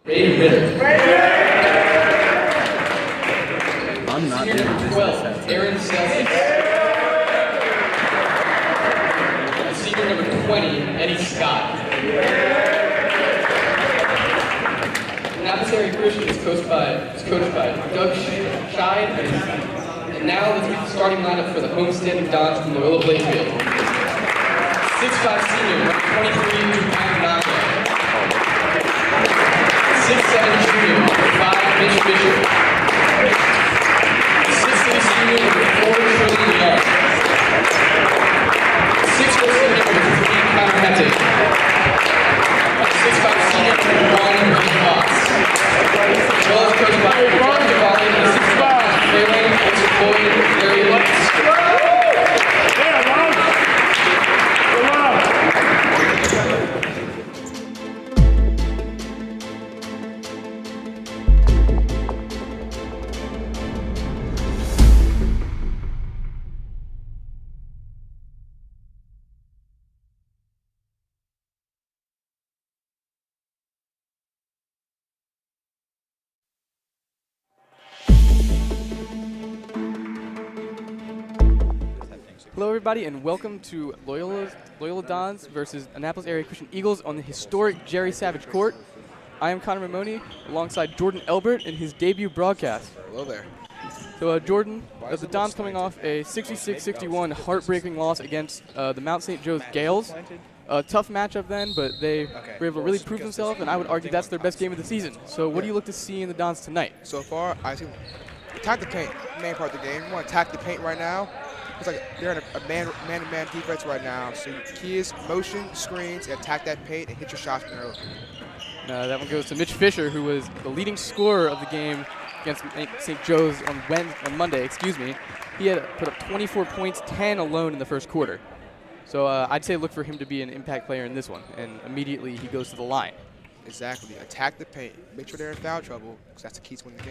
I'm not doing this. 12, Aaron Selby. Senior number 20, Eddie Scott. Annapolis Area Christian is coached by Doug Scheid. And now let's meet the starting lineup for the homesteading Dons from Loyola Blakefield. 6'5" senior, number 23, Annapolis. 6'7" junior, number 5, Mitch Fisher. 6'3" senior, number 4, Trillian Young. 6'4" senior, number 3, Connor Hette. 6'5" senior, number 1, Brady Fox. As well as coached by John Cavalli and 6'5" Fairlane, Spencer Floyd, Larry Lutz. Hello everybody and welcome to Loyola Dons versus Annapolis Area Christian Eagles on the historic Jerry Savage Court. I am Connor Mamoni alongside Jordan Elbert in his debut broadcast. Hello there. So Jordan, the Dons coming off a 66-61 heartbreaking loss against the Mount St. Joe's Gales. A tough matchup then, but they were able to really prove themselves, and I would argue that's their best game of the season. So what do you look to see in the Dons tonight? So far, I think attack the paint, main part of the game. You want to attack the paint right now. It's like they're in a man-to-man defense right now. So key is motion, screens, and attack that paint and hit your shots from early. That one goes to Mitch Fisher, who was the leading scorer of the game against St. Joe's on Monday. He had put up 24 points, 10 alone in the first quarter. So I'd say look for him to be an impact player in this one, and immediately he goes to the line. Exactly. Attack the paint. Make sure they're in foul trouble, because that's the key to winning the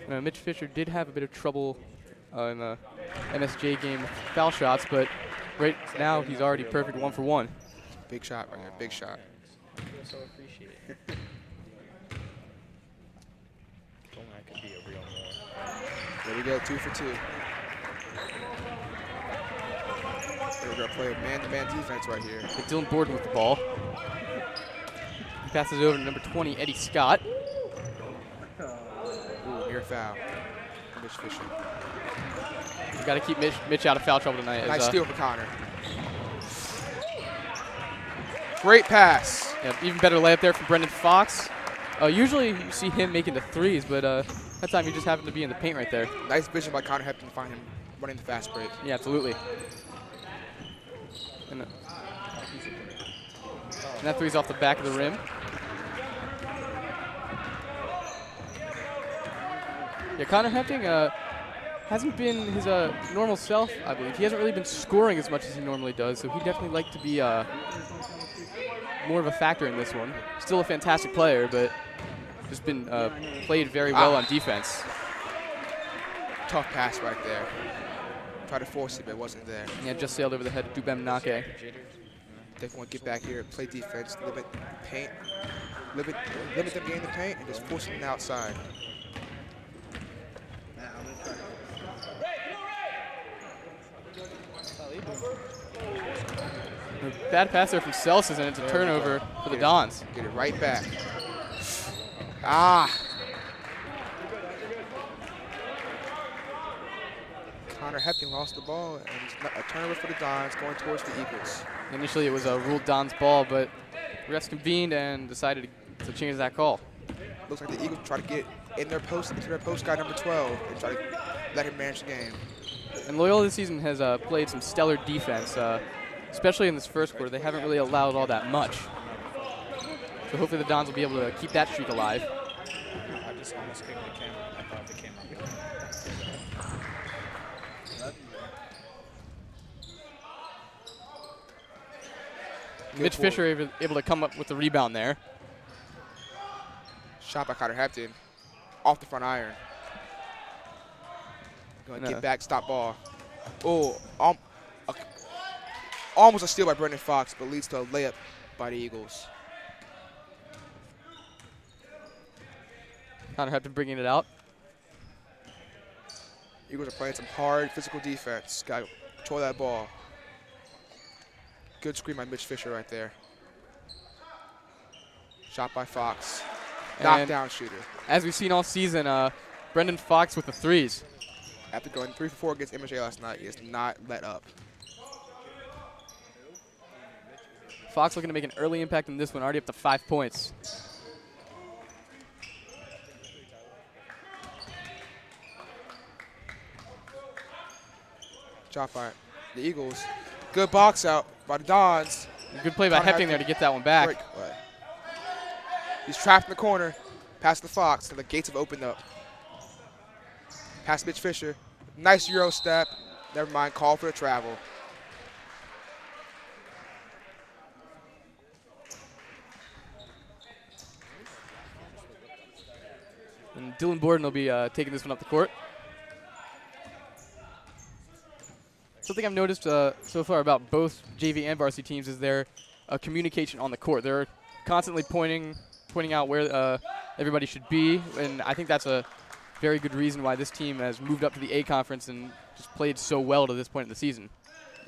game. Mitch Fisher did have a bit of trouble in the MSJ game with foul shots, but right now he's already perfect 1 for 1. Big shot right there, big shot. So appreciate it. If only I could be a real more. There we go, 2 for 2. We're going to play a man-to-man defense right here. Dylan Borden with the ball. He passes it over to number 20, Eddie Scott. Ooh, near foul. Mitch Fisher. We've got to keep Mitch out of foul trouble tonight. Nice steal for Connor. Great pass. Yeah, even better layup there from Brendan Fox. Usually you see him making the threes, but that time he just happened to be in the paint right there. Nice vision by Connor Hepton to find him running the fast break. Yeah, absolutely. And that three's off the back of the rim. Yeah, Connor Hepting hasn't been his normal self, I believe. He hasn't really been scoring as much as he normally does, so he'd definitely like to be more of a factor in this one. Still a fantastic player, but just been played very well on defense. Tough pass right there. Tried to force it, but it wasn't there. Yeah, just sailed over the head of Dubem Nake. Definitely want to get back here, play defense, limit paint, limit them getting the paint, and just force them outside. Bad pass there from Celsius, and it's a turnover for the Dons. Get it right back. Connor Hepton lost the ball, and it's a turnover for the Dons going towards the Eagles. Initially, it was a ruled Dons ball, but refs convened and decided to change that call. Looks like the Eagles try to get in their post, into their post guy number 12, and try to let him manage the game. And Loyola this season has played some stellar defense, especially in this first quarter. They haven't really allowed all that much. So hopefully the Dons will be able to keep that streak alive. I just almost kicked the camera. I thought the camera. Mitch Fisher able to come up with the rebound there. Shot by Connor Hepton. Off the front iron. Going to get back, stop ball. Oh, almost a steal by Brendan Fox, but leads to a layup by the Eagles. Connor Hepton bringing it out. Eagles are playing some hard physical defense. Got to control that ball. Good screen by Mitch Fisher right there. Shot by Fox. Knockdown shooter. As we've seen all season, Brendan Fox with the threes. After going 3 for 4 against MJ last night, he has not let up. Fox looking to make an early impact in this one, already up to 5 points. Shot by the Eagles. Good box out by the Dons. Good play by Hepting there to get that one back. Great play. He's trapped in the corner. Pass to Fox, and the gates have opened up. Pass Mitch Fisher. Nice Euro step. Never mind, call for the travel. And Dylan Borden will be taking this one up the court. Something I've noticed so far about both JV and varsity teams is their communication on the court. They're constantly pointing out where everybody should be, and I think that's a very good reason why this team has moved up to the A conference and just played so well to this point in the season.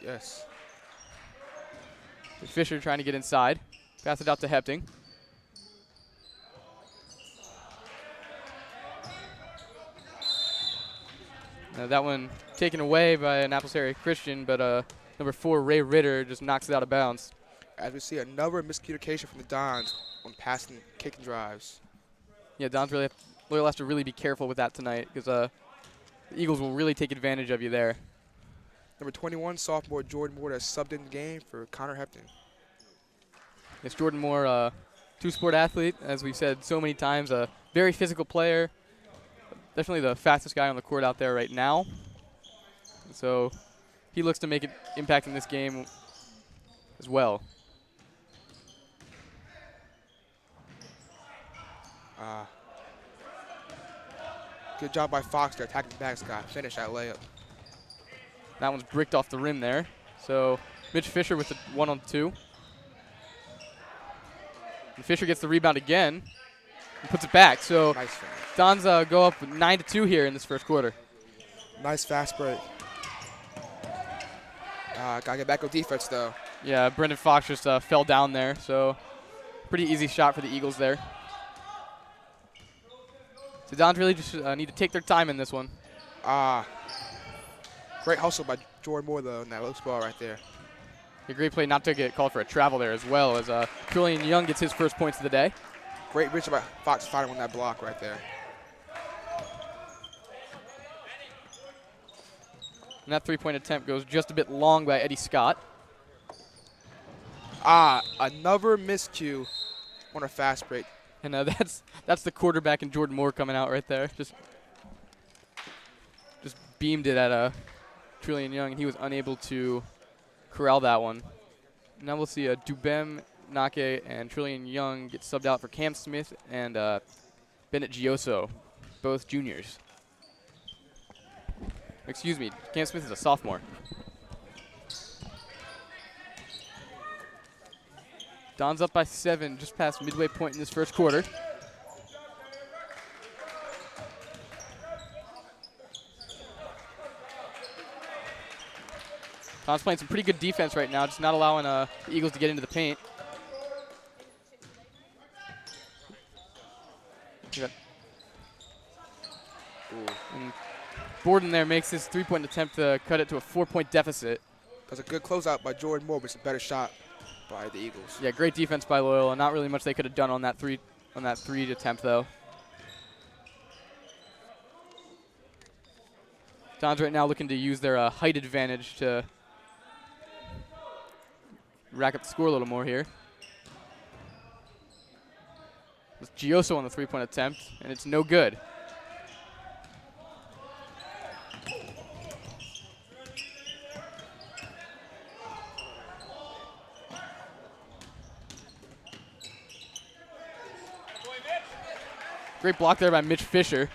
Yes. Fisher trying to get inside. Pass it out to Hepting. That one taken away by Annapolis area Christian, but number 4, Ray Ritter, just knocks it out of bounds. As we see another miscommunication from the Dons on passing, kicking drives. Yeah, Dons Loyola has to really be careful with that tonight because the Eagles will really take advantage of you there. Number 21, sophomore Jordan Moore has subbed in the game for Connor Hepton. It's Jordan Moore, two-sport athlete, as we've said so many times, a very physical player. Definitely the fastest guy on the court out there right now. So he looks to make an impact in this game as well. Good job by Fox there, attacking the back, Scott. Finish that layup. That one's bricked off the rim there. So Mitch Fisher with the 1-on-2. And Fisher gets the rebound again and puts it back. So Nice finish. Dons go up 9-2 here in this first quarter. Nice fast break. Gotta get back on defense though. Yeah, Brendan Fox just fell down there. So pretty easy shot for the Eagles there. So Dons really just need to take their time in this one. Great hustle by Jordan Moore though in that loose ball right there. A great play not to get called for a travel there as well as Trillian Young gets his first points of the day. Great reach by Fox fighting on that block right there. And that three-point attempt goes just a bit long by Eddie Scott. Another miscue on a fast break. And that's the quarterback and Jordan Moore coming out right there. Just beamed it at Trillian Young, and he was unable to corral that one. Now we'll see Dubem, Nake, and Trillian Young get subbed out for Cam Smith and Bennett Gioso, both juniors. Excuse me, Cam Smith is a sophomore. Don's up by 7, just past midway point in this first quarter. Don's playing some pretty good defense right now, just not allowing the Eagles to get into the paint. And Borden there makes his three-point attempt to cut it to a 4-point deficit. That's a good closeout by Jordan Moore, but it's a better shot by the Eagles. Yeah, great defense by Loyola. Not really much they could have done on that three attempt though. Dons right now looking to use their height advantage to rack up the score a little more here. It's Gioso on the three-point attempt, and it's no good. Great block there by Mitch Fisher.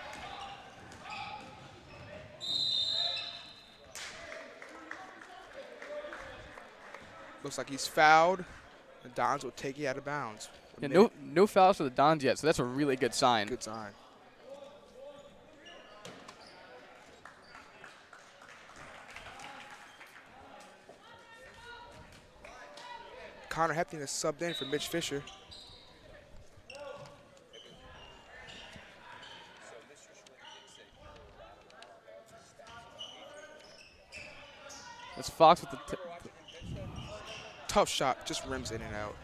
Looks like he's fouled. The Dons will take it out of bounds. Yeah, no fouls for the Dons yet, so that's a really good sign. Good sign. Connor Hepting is subbed in for Mitch Fisher. That's Fox with the Tough shot, just rims in and out.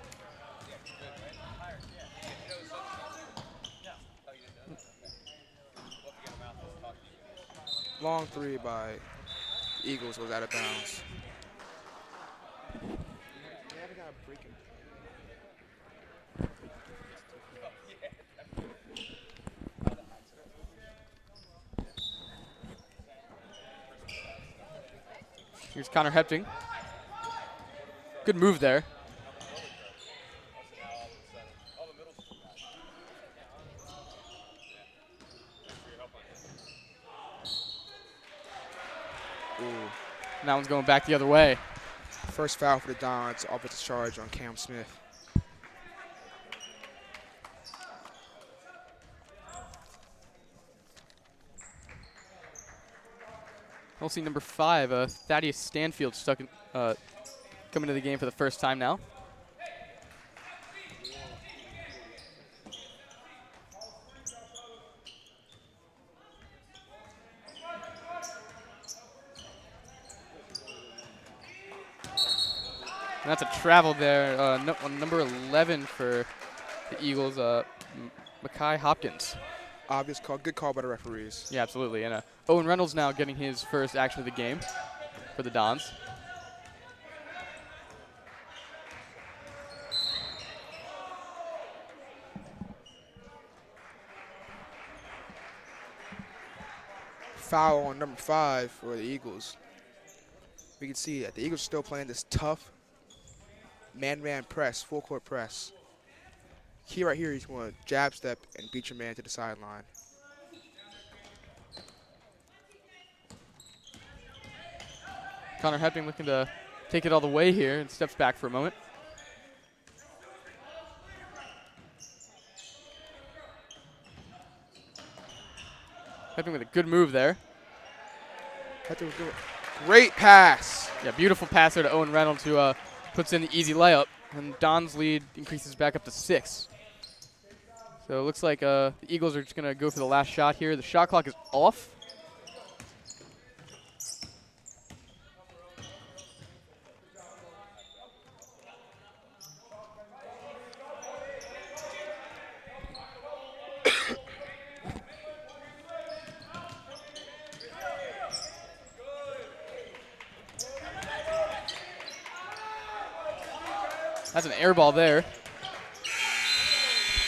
Long three by Eagles was out of bounds. Here's Connor Hepting. Good move there. Ooh. And that one's going back the other way. First foul for the Dons, offensive charge on Cam Smith. We'll see number 5, Thaddeus Stanfield, coming to the game for the first time now. And that's a travel there, on number 11 for the Eagles, Makai Hopkins. Obvious call, good call by the referees. Yeah, absolutely. And Owen Reynolds now getting his first action of the game for the Dons. Foul on number 5 for the Eagles. We can see that the Eagles are still playing this tough man-man press, full court press. Key right here, he's going to jab step and beat your man to the sideline. Connor Hepting looking to take it all the way here and steps back for a moment. Hepting with a good move there. Hector was doing great pass. Yeah, beautiful pass there to Owen Reynolds, who puts in the easy layup. And Don's lead increases back up to 6. So it looks like the Eagles are just going to go for the last shot here. The shot clock is off. That's an air ball there.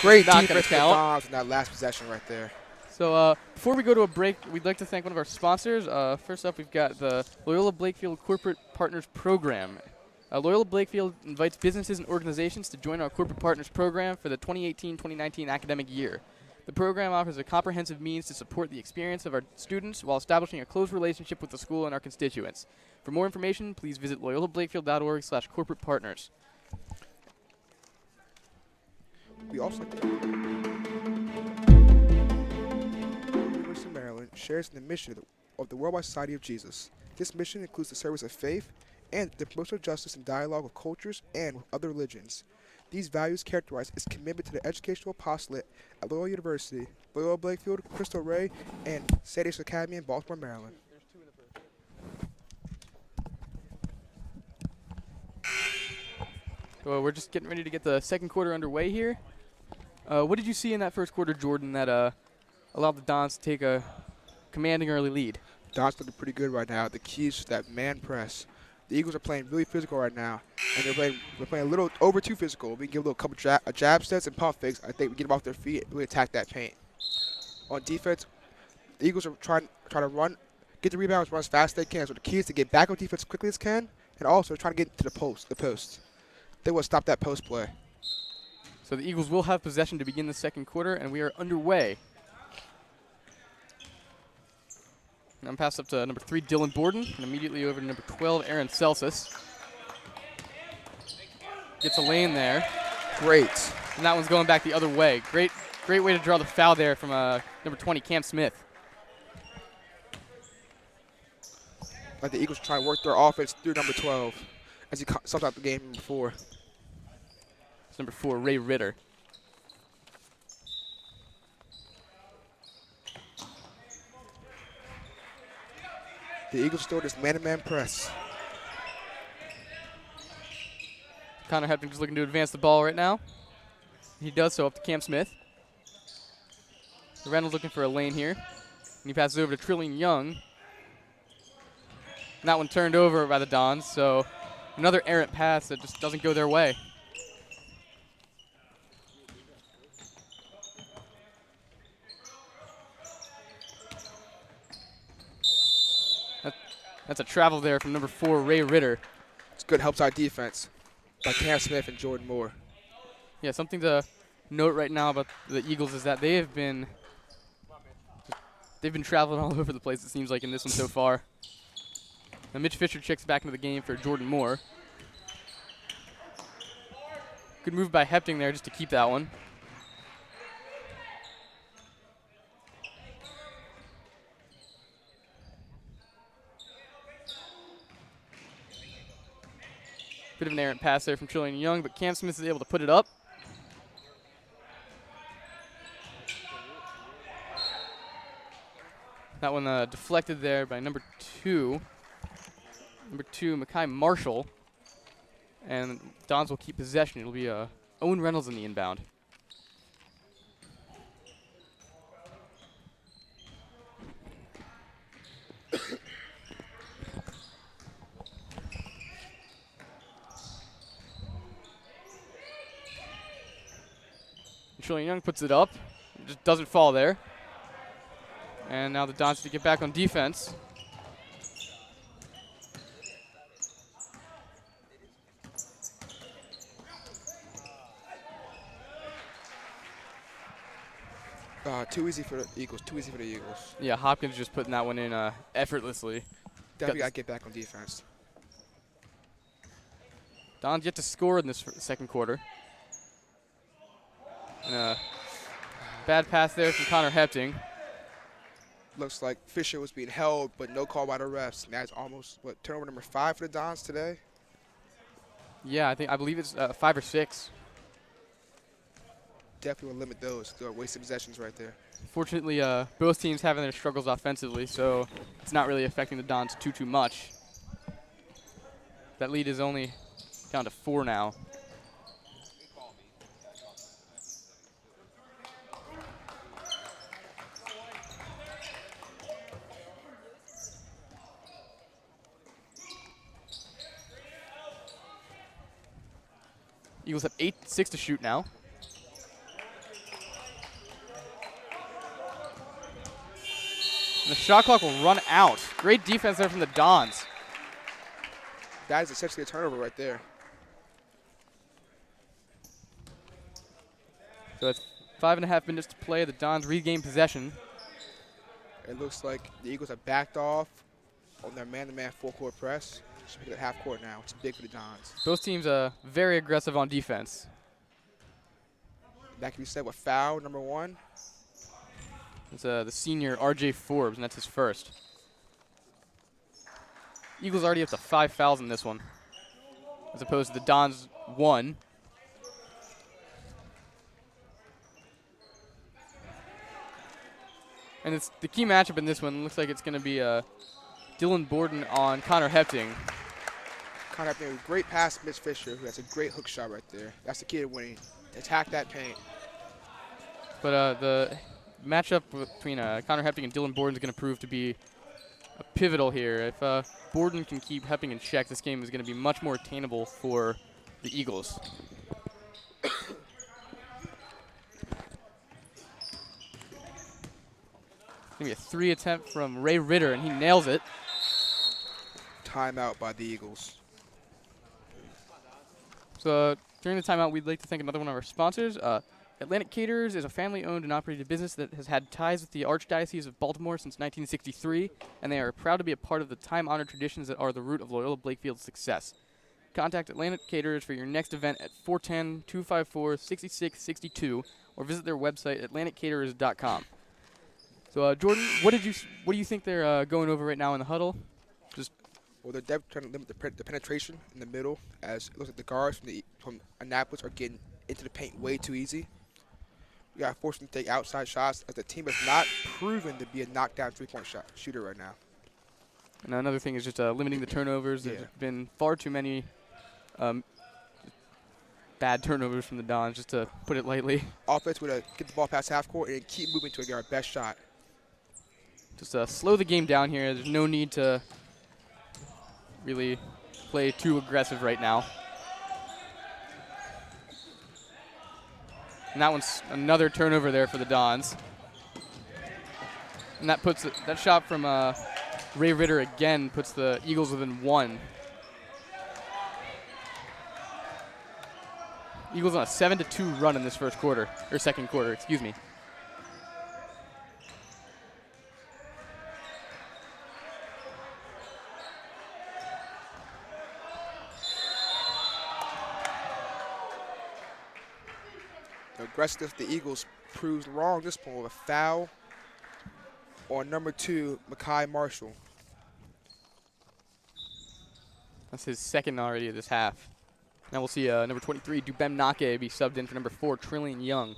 Great Not defense gonna for the count. Dons in that last possession right there. So before we go to a break, we'd like to thank one of our sponsors. First up, we've got the Loyola Blakefield Corporate Partners Program. Loyola Blakefield invites businesses and organizations to join our Corporate Partners Program for the 2018-2019 academic year. The program offers a comprehensive means to support the experience of our students while establishing a close relationship with the school and our constituents. For more information, please visit loyolablakefield.org/corporate-partners. We also like University of Maryland shares in the mission of the Worldwide Society of Jesus. This mission includes the service of faith and the promotion of justice and dialogue with cultures and with other religions. These values characterize its commitment to the educational apostolate at Loyola University, Loyola Blakefield, Cristo Rey, and Thaddeus Academy in Baltimore, Maryland. So we're just getting ready to get the second quarter underway here. What did you see in that first quarter, Jordan, that allowed the Dons to take a commanding early lead? Dons looking pretty good right now. The key is that man press. The Eagles are playing really physical right now, and we're playing a little over too physical. We can give a couple jab steps and pump fakes. I think we get them off their feet and really attack that paint. On defense, the Eagles are trying to run, get the rebounds, run as fast as they can. So the key is to get back on defense as quickly as can, and also trying to get to the post. They will stop that post play. So the Eagles will have possession to begin the second quarter, and we are underway. And I'm passed up to number 3, Dylan Borden, and immediately over to number 12, Aaron Celsus. Gets a lane there. Great. And that one's going back the other way. Great way to draw the foul there from number 20, Cam Smith. Like the Eagles try to work their offense through number 12 as he subbed out the game before. It's number 4, Ray Ritter. The Eagles still this man-to-man press. Connor Hepton just looking to advance the ball right now. He does so up to Cam Smith. Reynolds looking for a lane here. And he passes over to Trillian Young. And that one turned over by the Dons, so another errant pass that just doesn't go their way. That's a travel there from number 4, Ray Ritter. It's good help side defense by Cam Smith and Jordan Moore. Yeah, something to note right now about the Eagles is that they've been traveling all over the place, it seems like, in this one so far. Now Mitch Fisher checks back into the game for Jordan Moore. Good move by Hepting there just to keep that one. Bit of an errant pass there from Trillian Young, but Cam Smith is able to put it up. That one deflected there by number 2. Number 2, Mekhi Marshall. And Dons will keep possession. It'll be Owen Reynolds in the inbound. Trillian Young puts it up. It just doesn't fall there. And now the Dons to get back on defense. Too easy for the Eagles. Too easy for the Eagles. Yeah, Hopkins just putting that one in effortlessly. Definitely got to get back on defense. Dons yet to score in this second quarter. And a bad pass there from Connor Hepting. Looks like Fisher was being held, but no call by the refs. And that's almost, what, turnover number 5 for the Dons today? Yeah, I believe it's 5 or 6. Definitely will limit those. They're wasted possessions right there. Fortunately, both teams having their struggles offensively, so it's not really affecting the Dons too much. That lead is only down to 4 now. Eagles have 8-6 to shoot now. And the shot clock will run out. Great defense there from the Dons. That is essentially a turnover right there. So it's 5.5 minutes to play. The Dons regain possession. It looks like the Eagles have backed off on their man-to-man full-court press. Should be at half court now. It's big for the Dons. Both teams are very aggressive on defense. That can be said with foul number 1. It's the senior R.J. Forbes, and that's his first. Eagles already up to 5 fouls in this one, as opposed to the Dons 1. And it's the key matchup in this one. Looks like it's going to be Dylan Borden on Connor Hepting. Connor Hepting, a great pass to Mitch Fisher, who has a great hook shot right there. That's the key to winning. Attack that paint. But the matchup between Connor Hepting and Dylan Borden is going to prove to be pivotal here. If Borden can keep Hepting in check, this game is going to be much more attainable for the Eagles. Going to be a 3 attempt from Ray Ritter, and he nails it. Timeout by the Eagles. So during the timeout, we'd like to thank another one of our sponsors. Atlantic Caterers is a family-owned and operated business that has had ties with the Archdiocese of Baltimore since 1963, and they are proud to be a part of the time-honored traditions that are the root of Loyola Blakefield's success. Contact Atlantic Caterers for your next event at 410-254-6662 or visit their website, atlanticcaterers.com. So, Jordan, what do you think they're going over right now in the huddle? Well, they're definitely trying to limit the penetration in the middle, as it looks like the guards from Annapolis are getting into the paint way too easy. We got to force them to take outside shots, as the team has not proven to be a knockdown three-point shooter right now. And another thing is just limiting the turnovers. Yeah. There's been far too many bad turnovers from the Dons, just to put it lightly. Offense would get the ball past half court and keep moving to get our best shot. Just slow the game down here. There's no need to really play too aggressive right now. And that one's another turnover there for the Dons. And that puts that shot from Ray Ritter again puts the Eagles within 1. Eagles on a 7-2 run in this second quarter, excuse me. The aggressiveness of the Eagles proves wrong this point with a foul on number 2, Mekhi Marshall. That's his second already of this half. Now we'll see number 23, Dubem Nake, be subbed in for number 4, Trillian Young.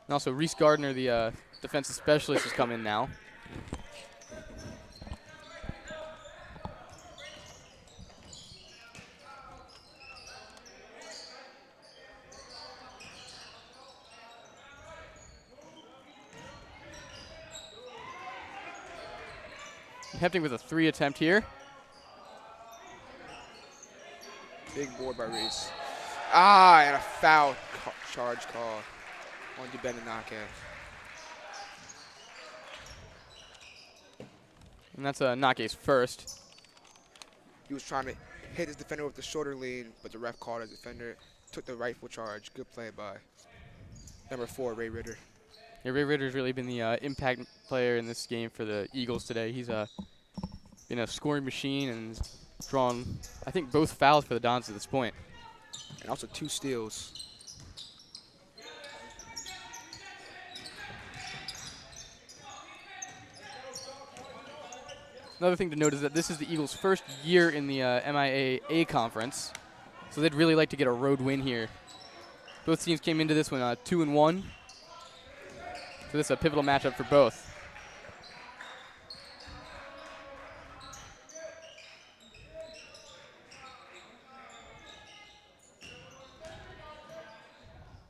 And also Reese Gardner, the defensive specialist, has come in now. Hefting with a 3 attempt here. Big board by Reese. And a foul charge call on Dubem Nake. And that's Nake's first. He was trying to hit his defender with the shoulder lean, but the ref called his defender, took the rightful charge. Good play by number 4, Ray Ritter. Yeah, Ray Ritter's really been the impact player in this game for the Eagles today. He's been a scoring machine and drawn, I think, both fouls for the Dons at this point. And also 2 steals. Another thing to note is that this is the Eagles' first year in the MIAA conference, so they'd really like to get a road win here. Both teams came into this one 2-1, so this is a pivotal matchup for both.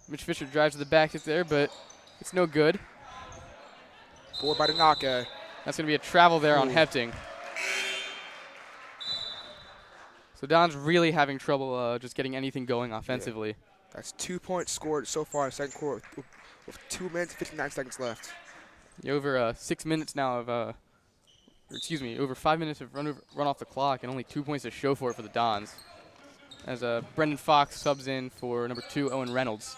Mitch Fisher drives to the basket there, but it's no good. Board by Nake. That's going to be a travel there on Hefting. So Don's really having trouble just getting anything going offensively. Yeah. That's 2 points scored so far in the second quarter with 2 minutes and 59 seconds left. Yeah, over 6 minutes now of, over 5 minutes of run off the clock and only 2 points to show for it for the Dons. As Brendan Fox subs in for number 2, Owen Reynolds.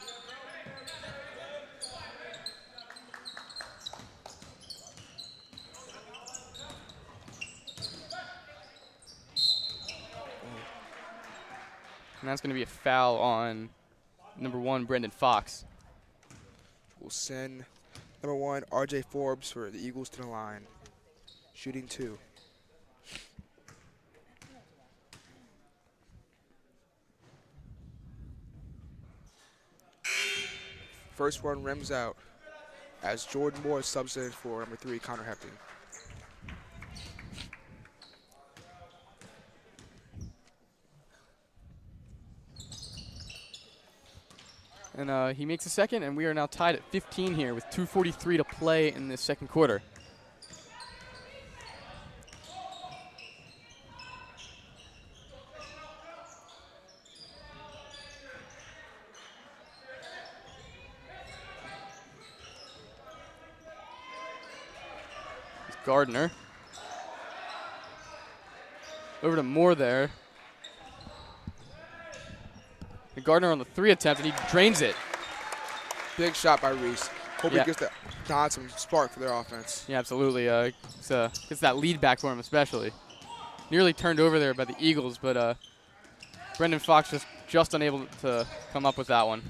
And that's going to be a foul on number 1, Brendan Fox. We'll send number 1, RJ Forbes, for the Eagles to the line. Shooting 2. First one rims out as Jordan Moore subs in for number 3, Connor Hefting. And he makes a second, and we are now tied at 15 here with 2:43 to play in this second quarter. It's Gardner. Over to Moore there. And Gardner on the 3 attempt, and he drains it. Big shot by Reese. Hope Yeah. he gives the Dons some spark for their offense. Yeah, absolutely. Gets that lead back for him especially. Nearly turned over there by the Eagles, but Brendan Fox just unable to come up with that one.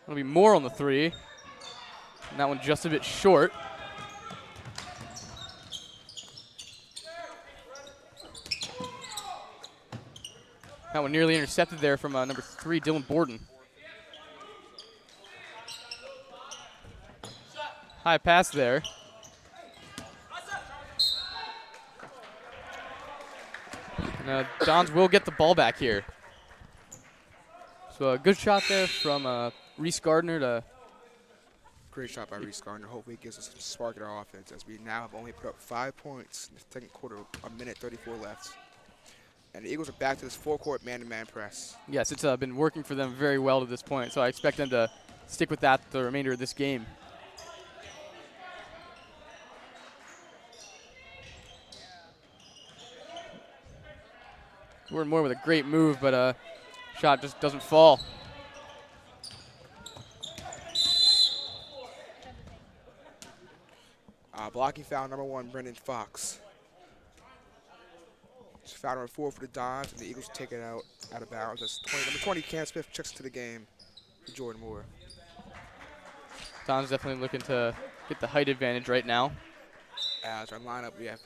It'll be Moore on the 3. And that one just a bit short. That one nearly intercepted there from number 3, Dylan Borden. High pass there. And Dons will get the ball back here. So a good shot there from Reese Gardner to. Great shot by Reese Gardner. Hopefully it gives us some spark in our offense as we now have only put up 5 points in the second quarter, a minute 34 left. And the Eagles are back to this full-court man-to-man press. Yes, it's been working for them very well to this point, so I expect them to stick with that the remainder of this game. Gordon Moore with a great move, but shot just doesn't fall. Blocking foul number 1, Brendan Fox. It's foul number 4 for the Dons, and the Eagles take it out of bounds. That's number 20, Cam Smith checks to the game for Jordan Moore. Dons definitely looking to get the height advantage right now. As our lineup, we have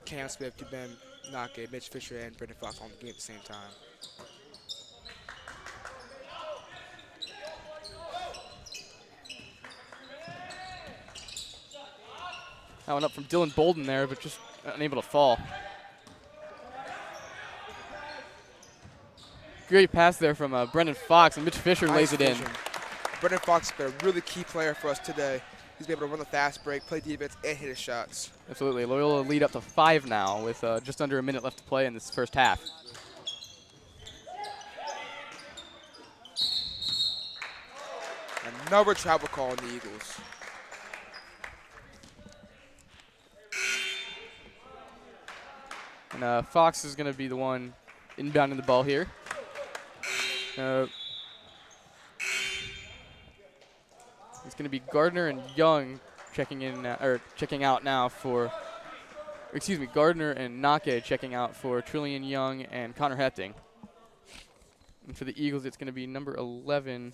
Cam Smith, Ben Nake, Mitch Fisher, and Brendan Fox on the game at the same time. That one up from Dylan Bolden there, but just unable to fall. Great pass there from Brendan Fox, and Mitch Fisher lays it in. Brendan Fox has been a really key player for us today. He's been able to run the fast break, play defense, and hit his shots. Absolutely. Loyola lead up to 5 now with just under a minute left to play in this first half. Another travel call on the Eagles. And Fox is going to be the one inbounding the ball here. It's going to be Gardner and Young checking out now for. Excuse me, Gardner and Nake checking out for Trillian Young and Connor Hefting. And for the Eagles, it's going to be number 11.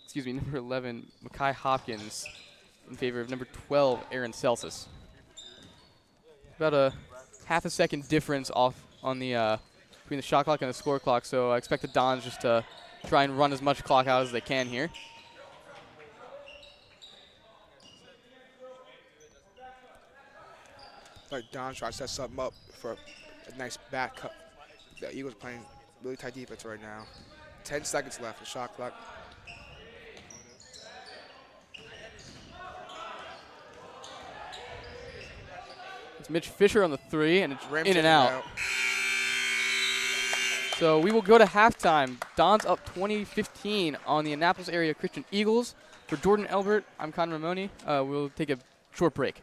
Excuse me, number 11, Makai Hopkins, in favor of number 12, Aaron Celsus. About a half a second difference off on the between the shot clock and the score clock, so I expect the Dons just to try and run as much clock out as they can here. Like Don trying to set something up for a nice back cut. The Eagles are playing really tight defense right now. 10 seconds left, the shot clock. It's Mitch Fisher on the 3, and it's in and out. So we will go to halftime. Dons up 20-15 on the Annapolis area Christian Eagles. For Jordan Elbert, I'm Connor Ramoni. We'll take a short break.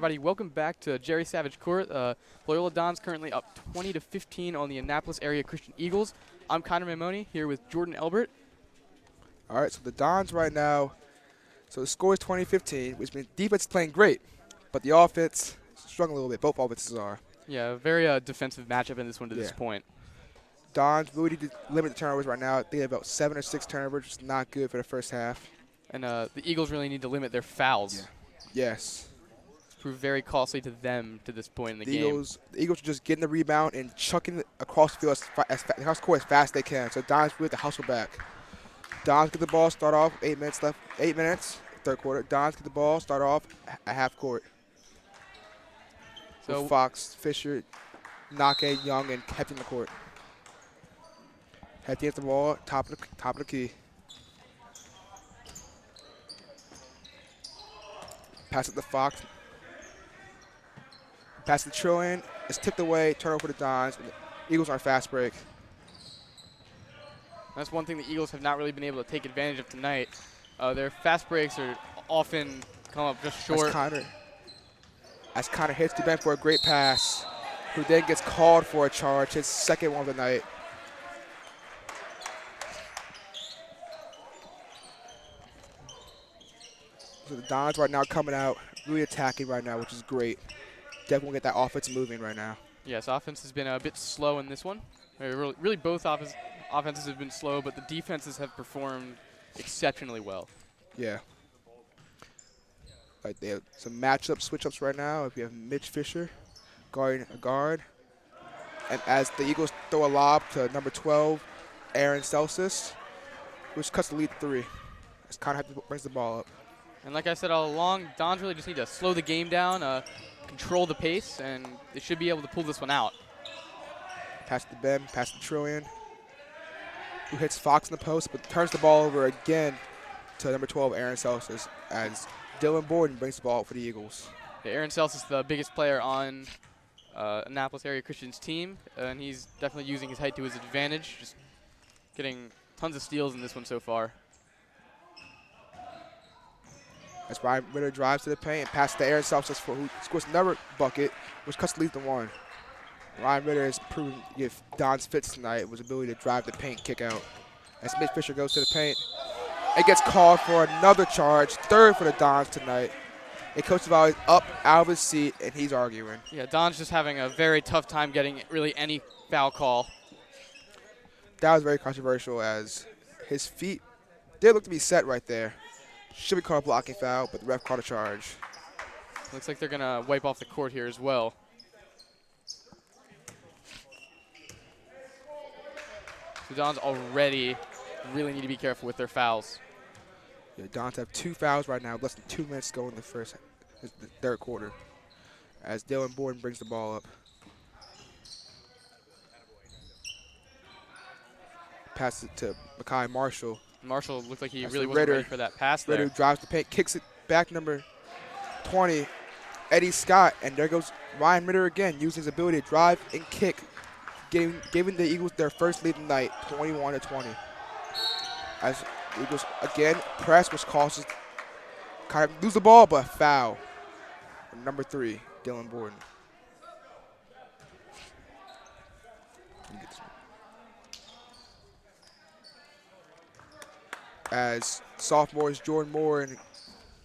everybody. Welcome back to Jerry Savage Court. Loyola Dons currently up 20-15 on the Annapolis area Christian Eagles. I'm Connor Mamoni here with Jordan Elbert. All right, so the Dons right now, so the score is 20-15, which means defense is playing great, but the offense struggling a little bit. Both offenses are. Yeah, a very defensive matchup in this one to this point. Dons really need to limit the turnovers right now. They have about 7 or 6 turnovers, which is not good for the first half. And the Eagles really need to limit their fouls. Yeah. Yes. It's proved very costly to them to this point in the game. The Eagles are just getting the rebound and chucking it across the field across the court as fast as they can. So Dons really have to hustle back. Dons get the ball, start off, 8 minutes left. 8 minutes, third quarter. Dons get the ball, start off at half court. So Fox, Fisher, Nake, Young, and Hefty in the court. Hefty gets the ball, top of the key. Pass it to Fox. Pass it to Trillian. It's tipped away. Turnover for the Dons. The Eagles are on fast break. That's one thing the Eagles have not really been able to take advantage of tonight. Their fast breaks are often come up just short. As Connor hits the bench for a great pass, who then gets called for a charge, his second one of the night. So the Dons right now coming out, really attacking right now, which is great. Definitely want to get that offense moving right now. Yes, offense has been a bit slow in this one. Really both offenses have been slow, but the defenses have performed exceptionally well. Yeah. Like they have some matchup switch-ups right now. If you have Mitch Fisher guarding a guard. And as the Eagles throw a lob to number 12, Aaron Celsus, which cuts the lead to 3. As Connor brings the ball up. And like I said all along, Dons really just need to slow the game down, control the pace, and they should be able to pull this one out. Pass to Ben, pass to Trillian, who hits Fox in the post, but turns the ball over again to number 12, Aaron Celsus, as Dylan Borden brings the ball up for the Eagles. Yeah, Aaron Celsus is the biggest player on Annapolis area Christian's team, and he's definitely using his height to his advantage, just getting tons of steals in this one so far. As Ryan Ritter drives to the paint and passes to Aaron Celsus, who scores another bucket, which cuts the lead to 1. Ryan Ritter has proven to give Dons fits tonight with his ability to drive the paint, kick out. As Mitch Fisher goes to the paint, it gets called for another charge, third for the Dons tonight. And Coach Valley's up out of his seat, and he's arguing. Yeah, Don's just having a very tough time getting really any foul call. That was very controversial as his feet did look to be set right there. Should be called a blocking foul, but the ref called a charge. Looks like they're going to wipe off the court here as well. The Dons already really need to be careful with their fouls. Yeah, Dons have 2 fouls right now, less than 2 minutes to go in the third quarter, as Dylan Borden brings the ball up. Pass it to Mekhi Marshall. Marshall looked like he That's really wasn't Ritter. ready for that pass there. Ritter drives the paint, kicks it back number 20, Eddie Scott, and there goes Ryan Ritter again, using his ability to drive and kick, giving the Eagles their first lead of the night, 21-20. As the Eagles again press, which causes kind of lose the ball, but foul. Number 3, Dylan Borden. As sophomores Jordan Moore and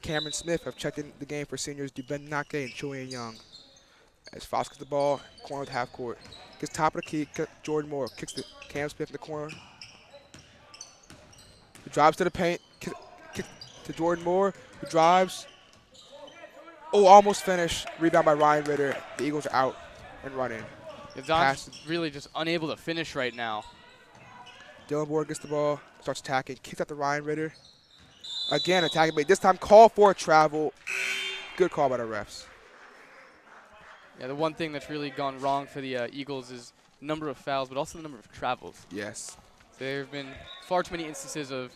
Cameron Smith have checked in the game for seniors Ben Nake and Julian Young. As Fox gets the ball, corner with half court. Gets top of the key, Jordan Moore kicks to Cam Smith in the corner. He drives to the paint, kick to Jordan Moore, who drives. Oh, almost finished. Rebound by Ryan Ritter. The Eagles are out and running. The Dons really just unable to finish right now. Dylan Borden gets the ball, starts attacking, kicks out to Ryan Ritter. Again, attacking, but this time call for a travel. Good call by the refs. Yeah, the one thing that's really gone wrong for the Eagles is number of fouls, but also the number of travels. Yes. There have been far too many instances of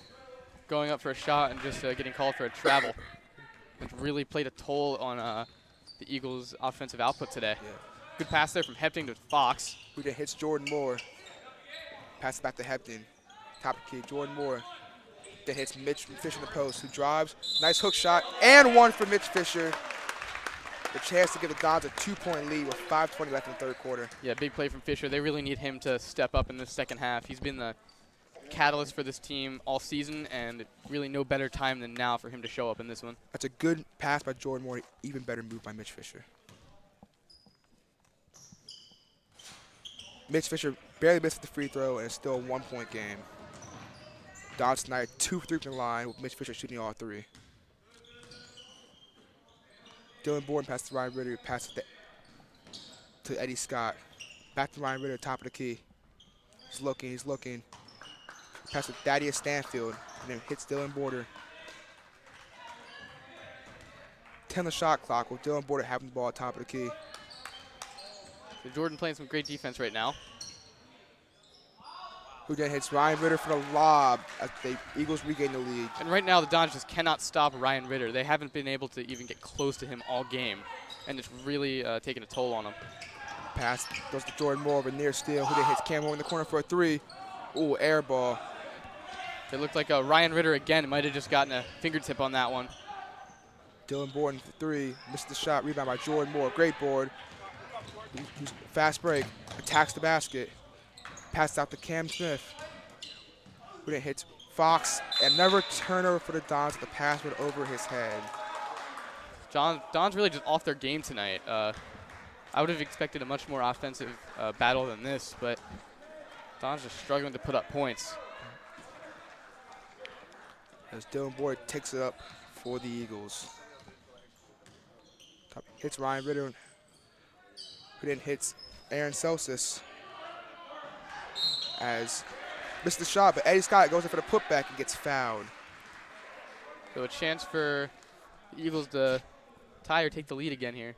going up for a shot and just getting called for a travel. It's really played a toll on the Eagles' offensive output today. Yeah. Good pass there from Hepting to Fox. Who then hits Jordan Moore. Pass it back to Hepton. Top of the key, Jordan Moore. Then hits Mitch Fisher in the post, who drives. Nice hook shot, and one for Mitch Fisher. the chance to give the Dons a 2-point lead with 5:20 left in the third quarter. Yeah, big play from Fisher. They really need him to step up in this second half. He's been the catalyst for this team all season, and really no better time than now for him to show up in this one. That's a good pass by Jordan Moore, even better move by Mitch Fisher. Mitch Fisher barely missed the free throw, and it's still a 1-point game. Dons tonight 2 for 3 from the line, with Mitch Fisher shooting all 3. Dylan Borden passes to Ryan Ritter, passes to Eddie Scott. Back to Ryan Ritter, top of the key. He's looking. Pass to Thaddeus Stanfield, and then hits Dylan Borden. 10 the shot clock, with Dylan Borden having the ball at top of the key. So Jordan playing some great defense right now. Who then hits Ryan Ritter for the lob as the Eagles regain the lead. And right now the Dons just cannot stop Ryan Ritter. They haven't been able to even get close to him all game, and it's really taking a toll on them. Pass goes to Jordan Moore over near steal, who then hits Cam Moore in the corner for a 3. Ooh, air ball. It looked like Ryan Ritter again might have just gotten a fingertip on that one. Dylan Borden for 3, missed the shot, rebound by Jordan Moore, great board. Fast break, attacks the basket. Pass out to Cam Smith, who then hits Fox. Another turnover for the Dons. The pass went over his head. Dons really just off their game tonight. I would have expected a much more offensive battle than this, but Dons are struggling to put up points. As Dylan Boyd takes it up for the Eagles. Hits Ryan Ritter, who then hits Aaron Celsus. As missed the shot, but Eddie Scott goes in for the putback and gets fouled. So a chance for the Eagles to tie or take the lead again here.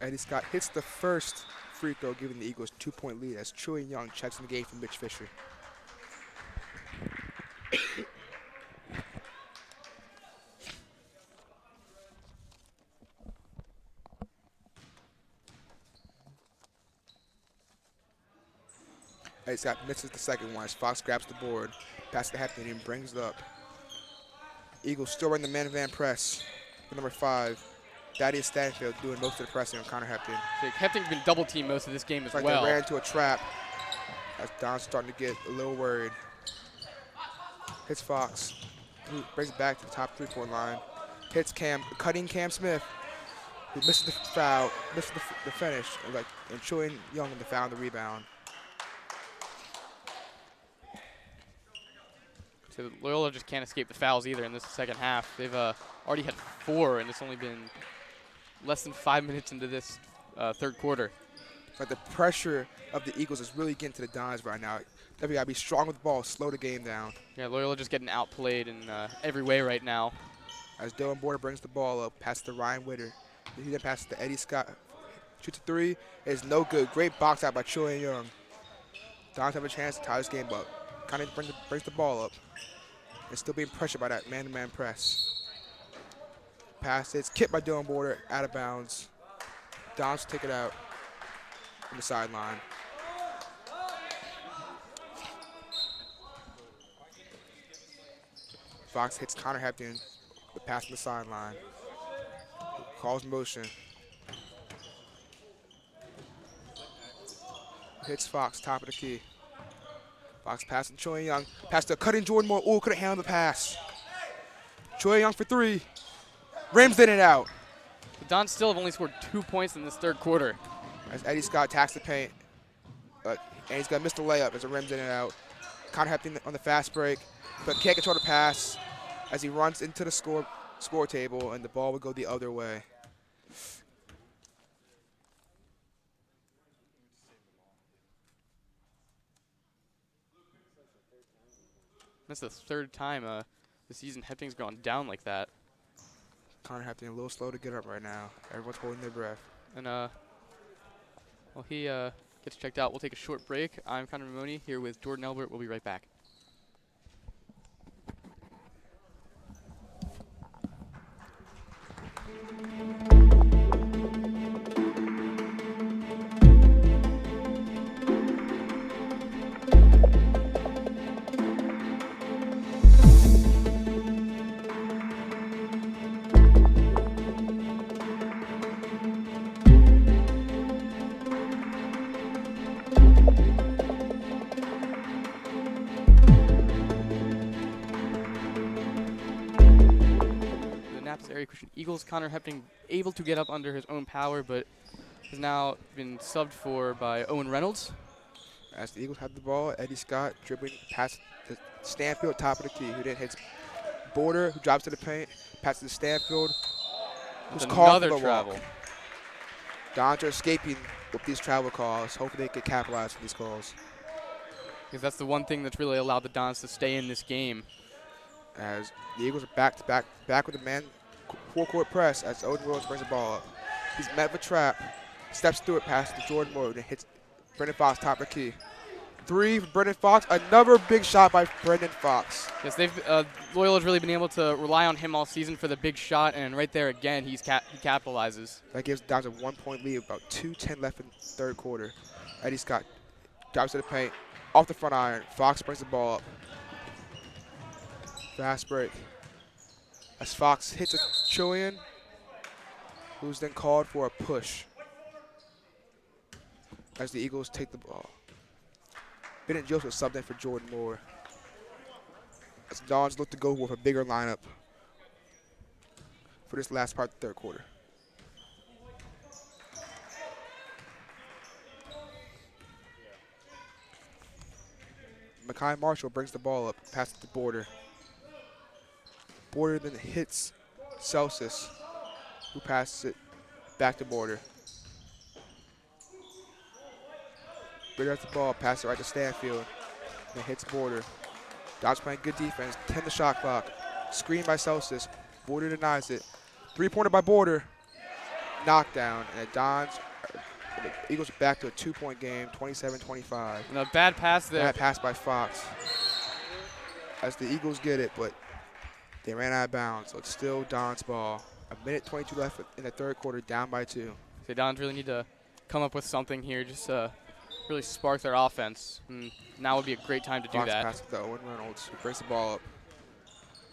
Eddie Scott hits the first free throw, giving the Eagles 2-point lead as Troy Young checks in the game for Mitch Fisher. Eddie Scott misses the second one as Fox grabs the board, passes to Hefting and brings it up. Eagles still running the man-to-man press for number 5. Thaddeus Stanfield doing most of the pressing on Connor Hefting. So Hefting's been double teamed most of this game as Like well. they ran into a trap as Don's starting to get a little worried. Hits Fox, who brings it back to the top 3-point line. Hits cutting Cam Smith, who misses the foul, misses the finish, and Troy Young in the foul and the rebound. So Loyola just can't escape the fouls either in this second half. They've already had 4, and it's only been less than 5 minutes into this third quarter. But the pressure of the Eagles is really getting to the Dons right now. They got to be strong with the ball, slow the game down. Yeah, Loyola just getting outplayed in every way right now. As Dylan Border brings the ball up, passes to Ryan Witter. He then passes to Eddie Scott. Shoots a 3. It's no good. Great box out by Troy Young. Dons have a chance to tie this game up. Kind of brings the ball up. And still being pressured by that man-to-man press. Pass it's kicked by Dylan Border, out of bounds. Dons take it out on the sideline. Fox hits Connor Hefton, the pass on the sideline. Calls motion. Hits Fox, top of the key. Fox passing Troy Young. Pass to cutting Jordan Moore. Ooh, couldn't handle the pass. Troy Young for 3. Rims in and out. The Dons still have only scored 2 points in this third quarter. As Eddie Scott attacks the paint. And he's going to miss the layup as it rims in and out. Connor Hefton on the fast break, but can't control the pass as he runs into the score table, and the ball would go the other way. That's the third time this season Hefting's gone down like that. Connor Hefton a little slow to get up right now. Everyone's holding their breath. And while he gets checked out, we'll take a short break. I'm Connor Ramoni here with Jordan Elbert. We'll be right back. Annapolis Area Christian Eagles. Connor Hepting able to get up under his own power, but has now been subbed for by Owen Reynolds. As the Eagles have the ball, Eddie Scott dribbling past the Stanfield, top of the key, who then hits Border, who drops to the paint, passes to Stanfield, who's called for Another the travel. walk. Dons are escaping with these travel calls. Hopefully they can capitalize on these calls. Because that's the one thing that's really allowed the Dons to stay in this game. As the Eagles are back with a man full court press as Odin Rose brings the ball up. He's met with a trap, steps through it, passes to Jordan Moore, then hits Brendan Fox top of the key. 3 for Brendan Fox, another big shot by Brendan Fox. Yes, Loyola's really been able to rely on him all season for the big shot, and right there again, he capitalizes. That gives Dons a 1-point lead, about 2:10 left in the third quarter. Eddie Scott drops to the paint, off the front iron. Fox brings the ball up. Fast break. As Fox hits a Trillian, who's then called for a push. As the Eagles take the ball. Bennett Joseph subbed in for Jordan Moore. As the Dons look to go with a bigger lineup for this last part of the third quarter. Mekhi Marshall brings the ball up, passes to Border. Border then hits Celsius, who passes it back to Border. Border has the ball, passes it right to Stanfield, then hits Border. Dons playing good defense, 10 the shot clock. Screen by Celsius, Border denies it. 3-pointer by Border, knockdown, and the Eagles are back to a 2-point game, 27-25. And a bad pass there. Bad pass by Fox. As the Eagles get it, but they ran out of bounds, so it's still Don's ball. 1:22 left in the third quarter, down by 2. The Dons really need to come up with something here, just really spark their offense. And now would be a great time to do Fox that. pass to Owen Reynolds, who brings the ball up.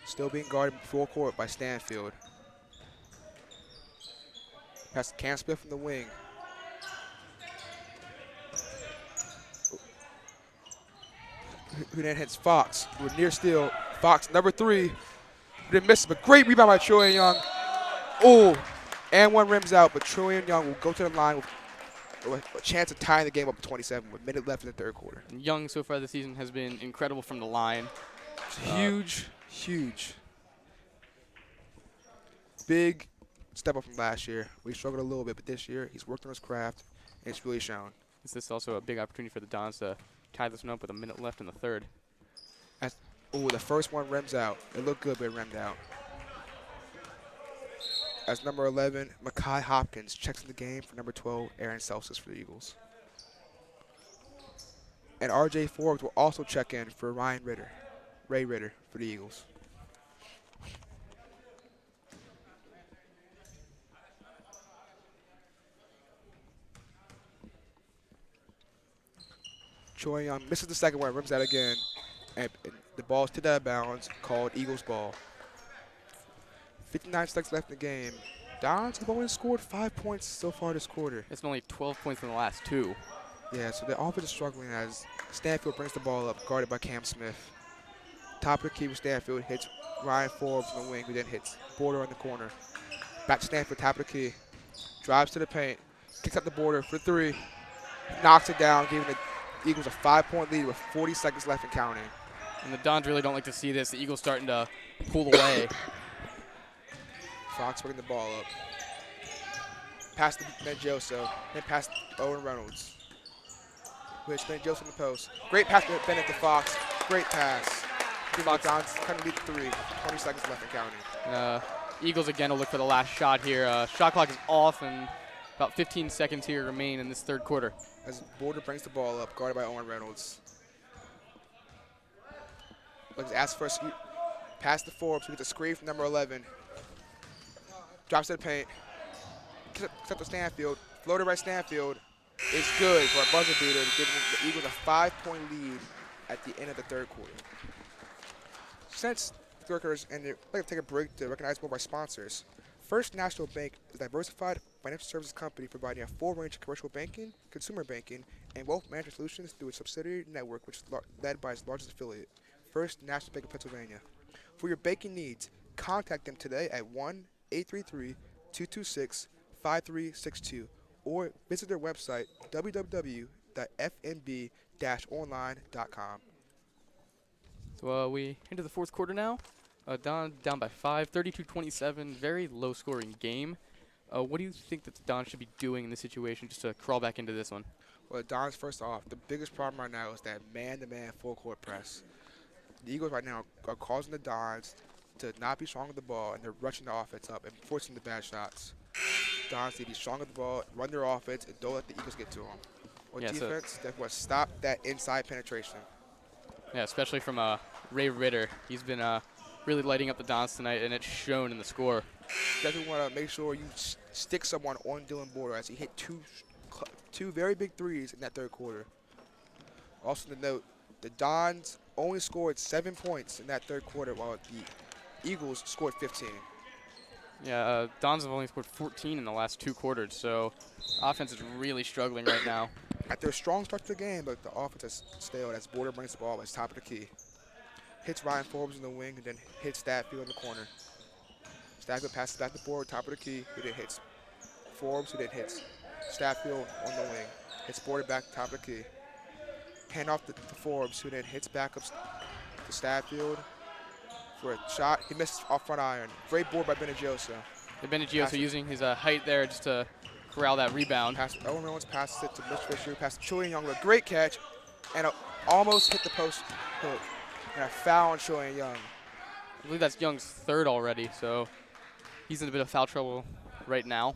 Still being guarded full court by Stanfield. Pass to Cam Smith from the wing. Who then hits Fox with near steal. Fox, number 3, who didn't miss it, but great rebound by Trillian Young. Oh, and one rims out, but Trillian Young will go to the line with a chance of tying the game up to 27 with a minute left in the third quarter. And Young so far this season has been incredible from the line. Huge. Big step up from last year. We struggled a little bit, but this year he's worked on his craft, and it's really shown. Is this also a big opportunity for the Dons to tie this one up with a minute left in the third? The first one rims out. It looked good, but it rimmed out. As number 11, Mekhi Hopkins checks in the game for number 12, Aaron Celsius for the Eagles. And R.J. Forbes will also check in for Ray Ritter for the Eagles. Choi Young misses the second one, rims out again, and the ball is tipped out of bounds, called Eagles ball. 59 seconds left in the game. Dons have only scored 5 points so far this quarter. It's only 12 points in the last 2. Yeah, so the offense is struggling as Stanfield brings the ball up, guarded by Cam Smith. Top of the key with Stanfield, hits Ryan Forbes on the wing, who then hits Border in the corner. Back to Stanfield, top of the key. Drives to the paint, kicks up the Border for 3, knocks it down, giving the Eagles a 5-point lead with 40 seconds left and counting. And the Dons really don't like to see this. The Eagles starting to pull away. Fox bringing the ball up. Pass to Menjoso, then pass to Owen Reynolds. Who hits Menjoso in the post. Great pass to Bennett to Fox. Great pass. Fox Dons kind of lead 3. 20 seconds left and counting. Eagles again will look for the last shot here. Shot clock is off, and about 15 seconds here remain in this third quarter. As Border brings the ball up, guarded by Owen Reynolds. Looks asked for a scoop. Pass to Forbes, who gets a screen from number 11. Drops to the paint. Kicks up to Stanfield. Floater by Stanfield is good for a buzzer beater, giving the Eagles a 5-point lead at the end of the third quarter. Since the third quarter is ended, I'd like to take a break to recognize more of our sponsors. First National Bank is a diversified financial services company providing a full range of commercial banking, consumer banking, and wealth management solutions through its subsidiary network, which is led by its largest affiliate, First National Bank of Pennsylvania. For your banking needs, contact them today at 833-226-5362 or visit their website www.fnb-online.com. So we into the fourth quarter now. Don down by 5, 32-27. Very low-scoring game. What do you think that the Don should be doing in this situation just to crawl back into this one? Well, Don's first off, the biggest problem right now is that man-to-man full-court press. The Eagles right now are causing the Dons to not be strong with the ball, and they're rushing the offense up and forcing the bad shots. Dons need to be strong with the ball, run their offense, and don't let the Eagles get to them. On defense, they want to stop that inside penetration. Yeah, especially from Ray Ritter. He's been really lighting up the Dons tonight, and it's shown in the score. Definitely want to make sure you stick someone on Dylan Border as he hit two very big threes in that third quarter. Also to note, the Dons only scored 7 points in that third quarter while the Eagles scored 15. Yeah, Dons have only scored 14 in the last 2 quarters, so offense is really struggling right now. After a strong start to the game, but the offense has stalled as Border brings the ball at the top of the key. Hits Ryan Forbes in the wing and then hits Statfield in the corner. Statfield passes back to Border, top of the key, who then hits Forbes, who then hits Statfield on the wing. Hits Border back top of the key. Hand off to Forbes, who then hits back up to Statfield for a shot. He misses off front iron. Great board by Benigioso. Benigioso using his height there just to corral that rebound. Owen Reynolds passes it to Mitch Fisher, passes to Julian Young with a great catch, and almost hit the post hook. And a foul on Julian Young. I believe that's Young's third already, so he's in a bit of foul trouble right now.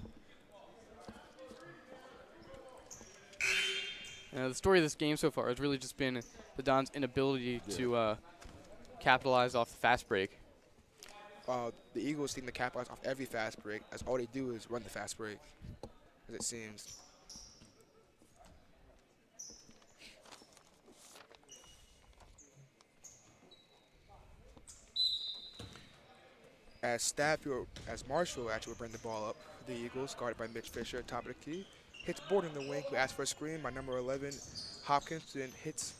The story of this game so far has really just been the Dons' inability to capitalize off the fast break. The Eagles seem to capitalize off every fast break, as all they do is run the fast break, as it seems. As Marshall actually will bring the ball up for the Eagles, guarded by Mitch Fisher at top of the key. Hits Borden in the wing, who asks for a screen by number 11, Hopkins, who then hits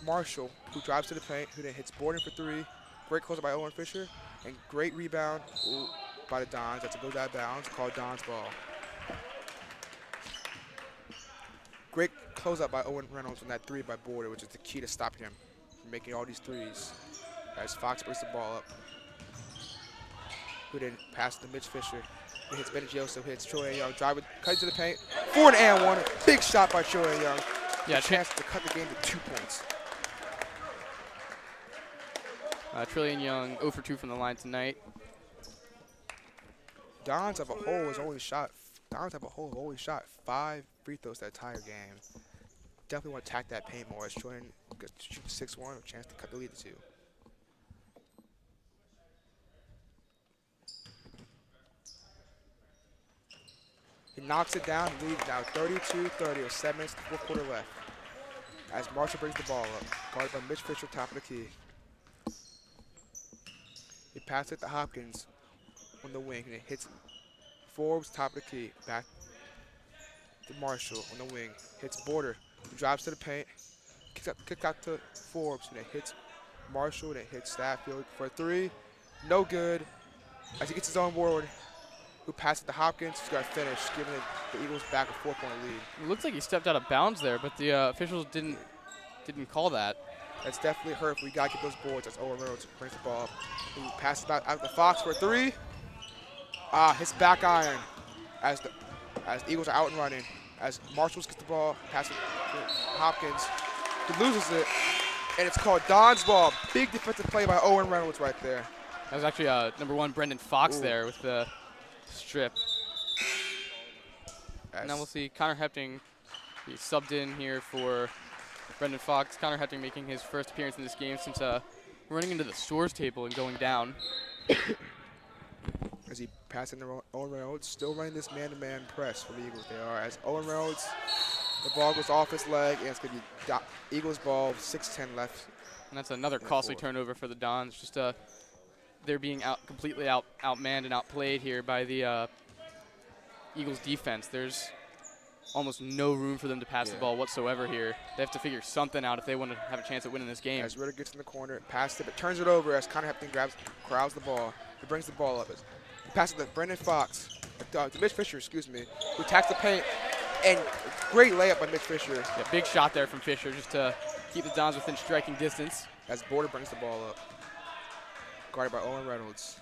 Marshall, who drives to the paint, who then hits Borden for 3. Great closeout by Owen Fisher, and great rebound by the Dons. That's a goes out of bounds, called Dons ball. Great closeout by Owen Reynolds on that 3 by Border, which is the key to stopping him from making all these threes. As Fox brings the ball up, who then passes to Mitch Fisher, who hits Benigioso, who hits Troy Young, driving, cutting to the paint, 4 and 1, big shot by Troy Young. Yeah, a chance to cut the game to 2 points. Trillion Young 0 for 2 from the line tonight. Dons have a whole have only shot 5 free throws that entire game. Definitely want to attack that paint more as Trillion gets to shoot 6-1, a chance to cut the lead to 2. He knocks it down, lead now 32-30 with 7 minutes to 4th quarter left. As Marshall brings the ball up, guarded by Mitch Fisher, top of the key. He passes it to Hopkins on the wing, and it hits Forbes, top of the key. Back to Marshall on the wing, hits Border, who drives to the paint, kicks out to Forbes, and it hits Marshall, and it hits Statfield for a 3. No good. As he gets his own board, who passes to Hopkins, who's got to finish, giving the Eagles back a 4-point lead. It looks like he stepped out of bounds there, but the officials didn't call that. That's definitely hurt. We got to get those boards as Owen Reynolds brings the ball up. Who passes out to Fox for a 3. Hits back iron as the Eagles are out and running. As Marshalls gets the ball, passes to Hopkins, who loses it, and it's called Don's ball. Big defensive play by Owen Reynolds right there. That was actually number 1 Brendan Fox there with the strip. Now we'll see Connor Hepting be subbed in here for Brendan Fox. Connor Hepting making his first appearance in this game since running into the scores table and going down. As he passes into Owen Reynolds, still running this man-to-man press for the Eagles. They are as Owen Reynolds, the ball goes off his leg, and it's going to be Eagles ball, 6:10 left. And that's another costly turnover for the Dons. Just they're being completely outmanned and outplayed here by the Eagles defense. There's almost no room for them to pass the ball whatsoever here. They have to figure something out if they want to have a chance at winning this game. As Ritter gets in the corner, passes it, but turns it over as Connor Hepting corrals the ball. He brings the ball up. He passes to Brendan Fox, to Mitch Fisher, excuse me, who attacks the paint. And great layup by Mitch Fisher. Yeah, big shot there from Fisher just to keep the Dons within striking distance. As Border brings the ball up. Guarded by Owen Reynolds,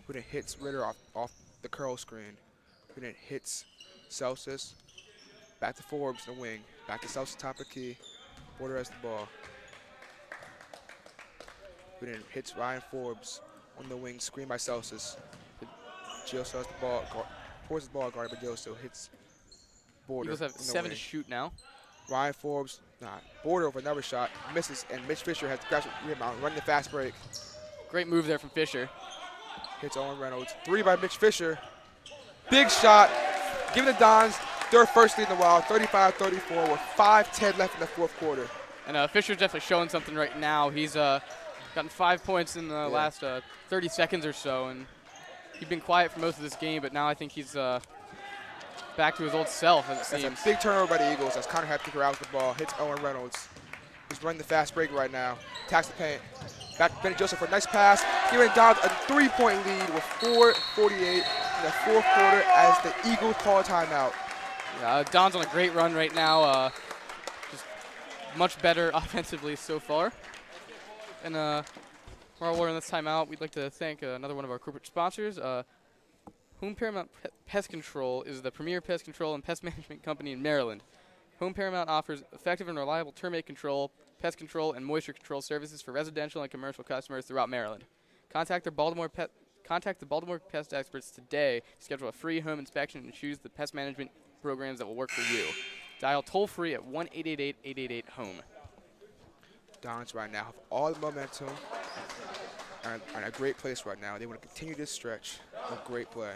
who then hits Ritter off the curl screen. Who then hits Celsius. Back to Forbes, the wing. Back to Celsius, top of the key. Border has the ball. Who then hits Ryan Forbes on the wing, screen by Celsius. Gioso has the ball, pours the ball, guarded by Gioso, hits Border. Eagles have 7 to shoot now. Ryan Forbes, Border over another shot, misses, and Mitch Fisher has to grab the rebound, running the fast break. Great move there from Fisher. Hits Owen Reynolds. 3 by Mitch Fisher. Big shot, giving the Dons their first lead in a while, 35-34 with 5:10 left in the fourth quarter. And Fisher's definitely showing something right now. He's gotten 5 points in the last 30 seconds or so, and he's been quiet for most of this game, but now I think he's back to his old self, as it seems. That's a big turnover by the Eagles as Connor Hepke grabs the ball, hits Owen Reynolds, who's running the fast break right now, attacks the paint. Back to Benny Joseph for a nice pass, giving Dons a 3-point lead with 4:48 in the fourth quarter as the Eagles call a timeout. Don's on a great run right now, just much better offensively so far. And while we're in this timeout, we'd like to thank another one of our corporate sponsors. Home Paramount Pest Control is the premier pest control and pest management company in Maryland. Home Paramount offers effective and reliable termite control, pest control, and moisture control services for residential and commercial customers throughout Maryland. Contact the Baltimore Pest Experts today to schedule a free home inspection and choose the pest management programs that will work for you. Dial toll-free at 1-888-888-HOME. Dons right now have all the momentum and are in a great place right now. They want to continue this stretch of great play.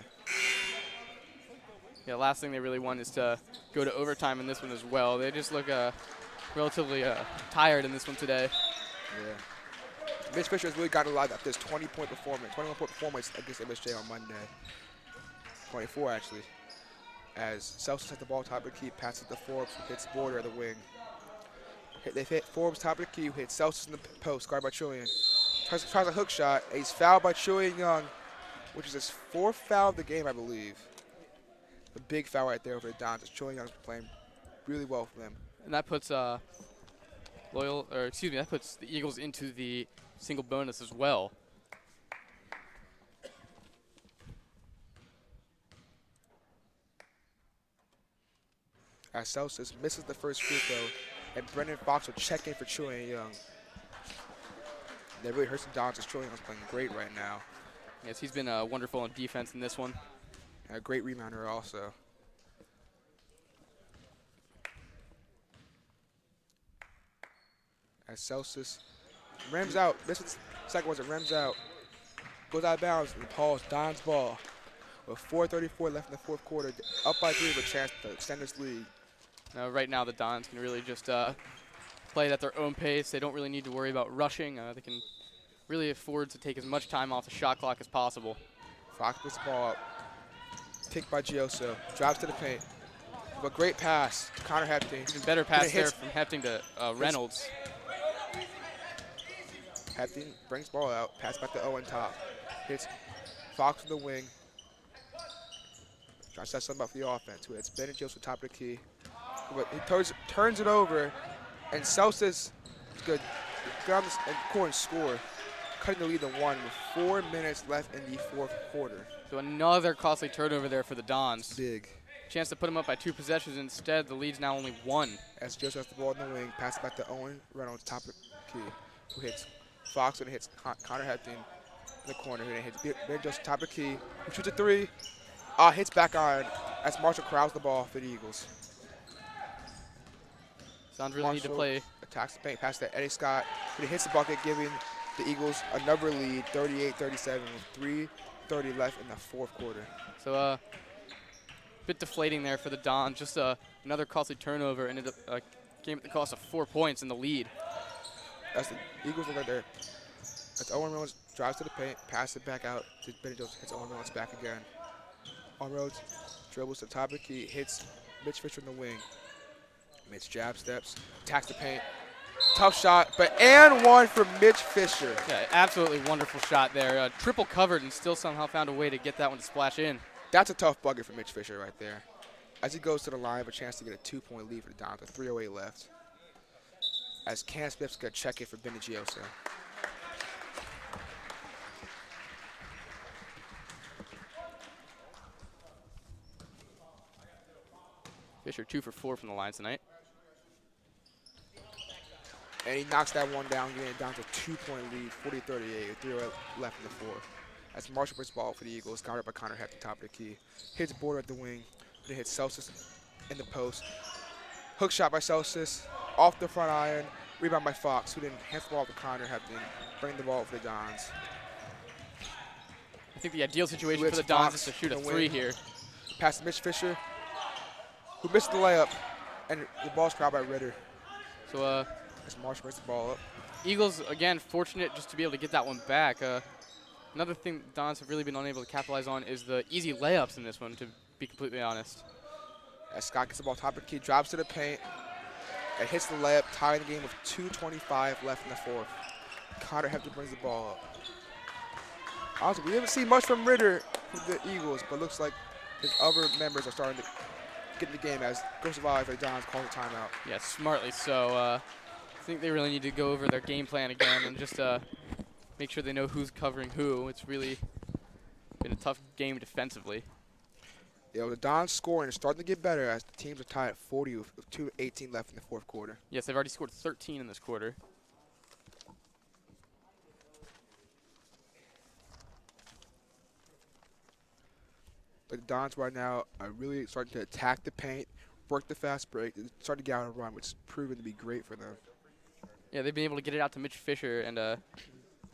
Yeah, last thing they really want is to go to overtime in this one as well. They just look relatively tired in this one today. Yeah. Mitch Fisher has really gotten a lot of this 20-point performance, 21-point performance against MSJ on Monday. 24, actually. As Celsius has the ball top of the key, passes to Forbes, who hits Border at the wing. They've hit Forbes top of the key, who hits Celsius in the post, guarded by Trillian. Tries a hook shot, and he's fouled by Trillian Young, which is his 4th foul of the game, I believe. The big foul right there over the Dons. Trillian Young's playing really well for them. And that puts that puts the Eagles into the single bonus as well. As Celsius misses the first free throw, and Brendan Fox will check in for Trillian Young. That really hurts the Dons as Trillian Young's playing great right now. Yes, he's been wonderful on defense in this one. And a great rebounder also. As Celsius rims out. This is the second one, it rims out. Goes out of bounds and Paul's Don's ball. With 4:34 left in the fourth quarter, up by 3 with a chance to extend this lead. Right now the Dons can really just play it at their own pace. They don't really need to worry about rushing. They can really afford to take as much time off the shot clock as possible. Fox puts the ball up. Picked by Gioso. Drives to the paint. With a great pass to Connor Hepke. Even better pass there from Hepting to Reynolds. Hepting brings ball out. Pass back to Owen top. Hits Fox on the wing. Trying to set something up for the offense. Who hits Ben and Joseph top of the key. But he turns it over, and Celsius is good. Get on the court and score. Cutting the lead to 1 with 4 minutes left in the fourth quarter. So another costly turnover there for the Dons. Big. Chance to put them up by 2 possessions. Instead, the lead's now only 1. As Joseph has the ball in the wing, pass it back to Owen Reynolds, top of the key, who hits Fox and hits Connor Hepting in the corner. Who then hits Ben Joseph, top of the key, who shoots a 3. Hits back on as Marshall corrals the ball for the Eagles. Dons really need to play. Attacks the paint, pass to Eddie Scott, who hits the bucket, giving the Eagles another lead, 38-37, with 3:30 left in the fourth quarter. So a bit deflating there for the Dons. Just another costly turnover, ended up a game at the cost of 4 points in the lead. That's the Eagles right there. That's Owen Reynolds drives to the paint, passes it back out to Benny Joseph, hits Owen Reynolds back again. Owen Reynolds dribbles to the top of the key, hits Mitch Fisher in the wing. Mitch jab steps, attacks the paint, Tough shot, but and one for Mitch Fisher. Yeah, absolutely wonderful shot there. Triple covered and still somehow found a way to get that one to splash in. That's a tough bucket for Mitch Fisher right there. As he goes to the line, have a chance to get a 2-point lead for the Dons with 3:08 left. As Cam Smith's going to check in for Benigiosa. Fisher 2 for 4 from the line tonight. And he knocks that one down, getting it down to a 2-point lead, 40-38, with 3:08 left in the fourth. As Marshall brings the ball for the Eagles, guarded by Connor at the top of the key. Hits Border at the wing, then hits Celsius in the post. Hook shot by Celsius, off the front iron, rebound by Fox, who then hands the ball to Connor, have been bringing the ball for the Dons. I think the ideal situation Who for the hits Dons Fox is to shoot a in the 3 wing. here. Pass to Mitch Fisher, who missed the layup, and the ball's caught by Ritter. So As Marshall brings the ball up. Eagles, again, fortunate just to be able to get that one back. Another thing the Dons have really been unable to capitalize on is the easy layups in this one, to be completely honest. As Scott gets the ball top of the key, drives to the paint, and hits the layup, tying the game with 2:25 left in the fourth. Connor Hefton brings the ball up. Honestly, we haven't seen much from Ritter for the Eagles, but looks like his other members are starting to get in the game as Coach Valley for the Dons calls a timeout. Yeah, smartly so. I think they really need to go over their game plan again and just make sure they know who's covering who. It's really been a tough game defensively. The Dons scoring is starting to get better as the teams are tied at 40 with 2:18 left in the fourth quarter. Yes, they've already scored 13 in this quarter. But the Dons right now are really starting to attack the paint, work the fast break, and start to get on a run, which has proven to be great for them. Yeah, they've been able to get it out to Mitch Fisher, and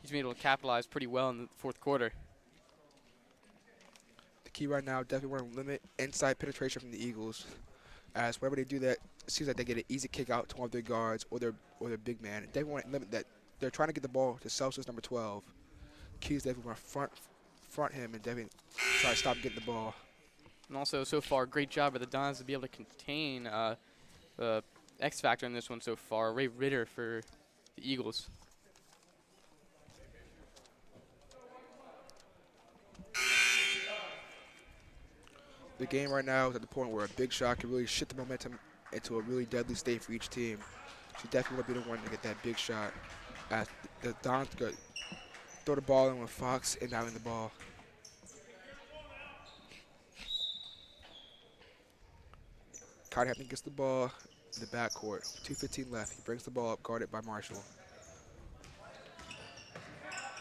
he's been able to capitalize pretty well in the fourth quarter. The key right now definitely want to limit inside penetration from the Eagles, as whenever they do that, it seems like they get an easy kick out to one of their guards or their big man. They want to limit that. They're trying to get the ball to Celsius number 12. Keys definitely want to front him and definitely try to stop getting the ball. And also, so far, great job by the Dons to be able to contain the X factor in this one so far. Ray Ritter for the Eagles. The game right now is at the point where a big shot can really shift the momentum into a really deadly state for each team. So definitely want to be the one to get that big shot. As the Dons go throw the ball in with Fox and out in the ball. Carter Hampton gets the ball in the backcourt. 2:15 left. He brings the ball up, guarded by Marshall.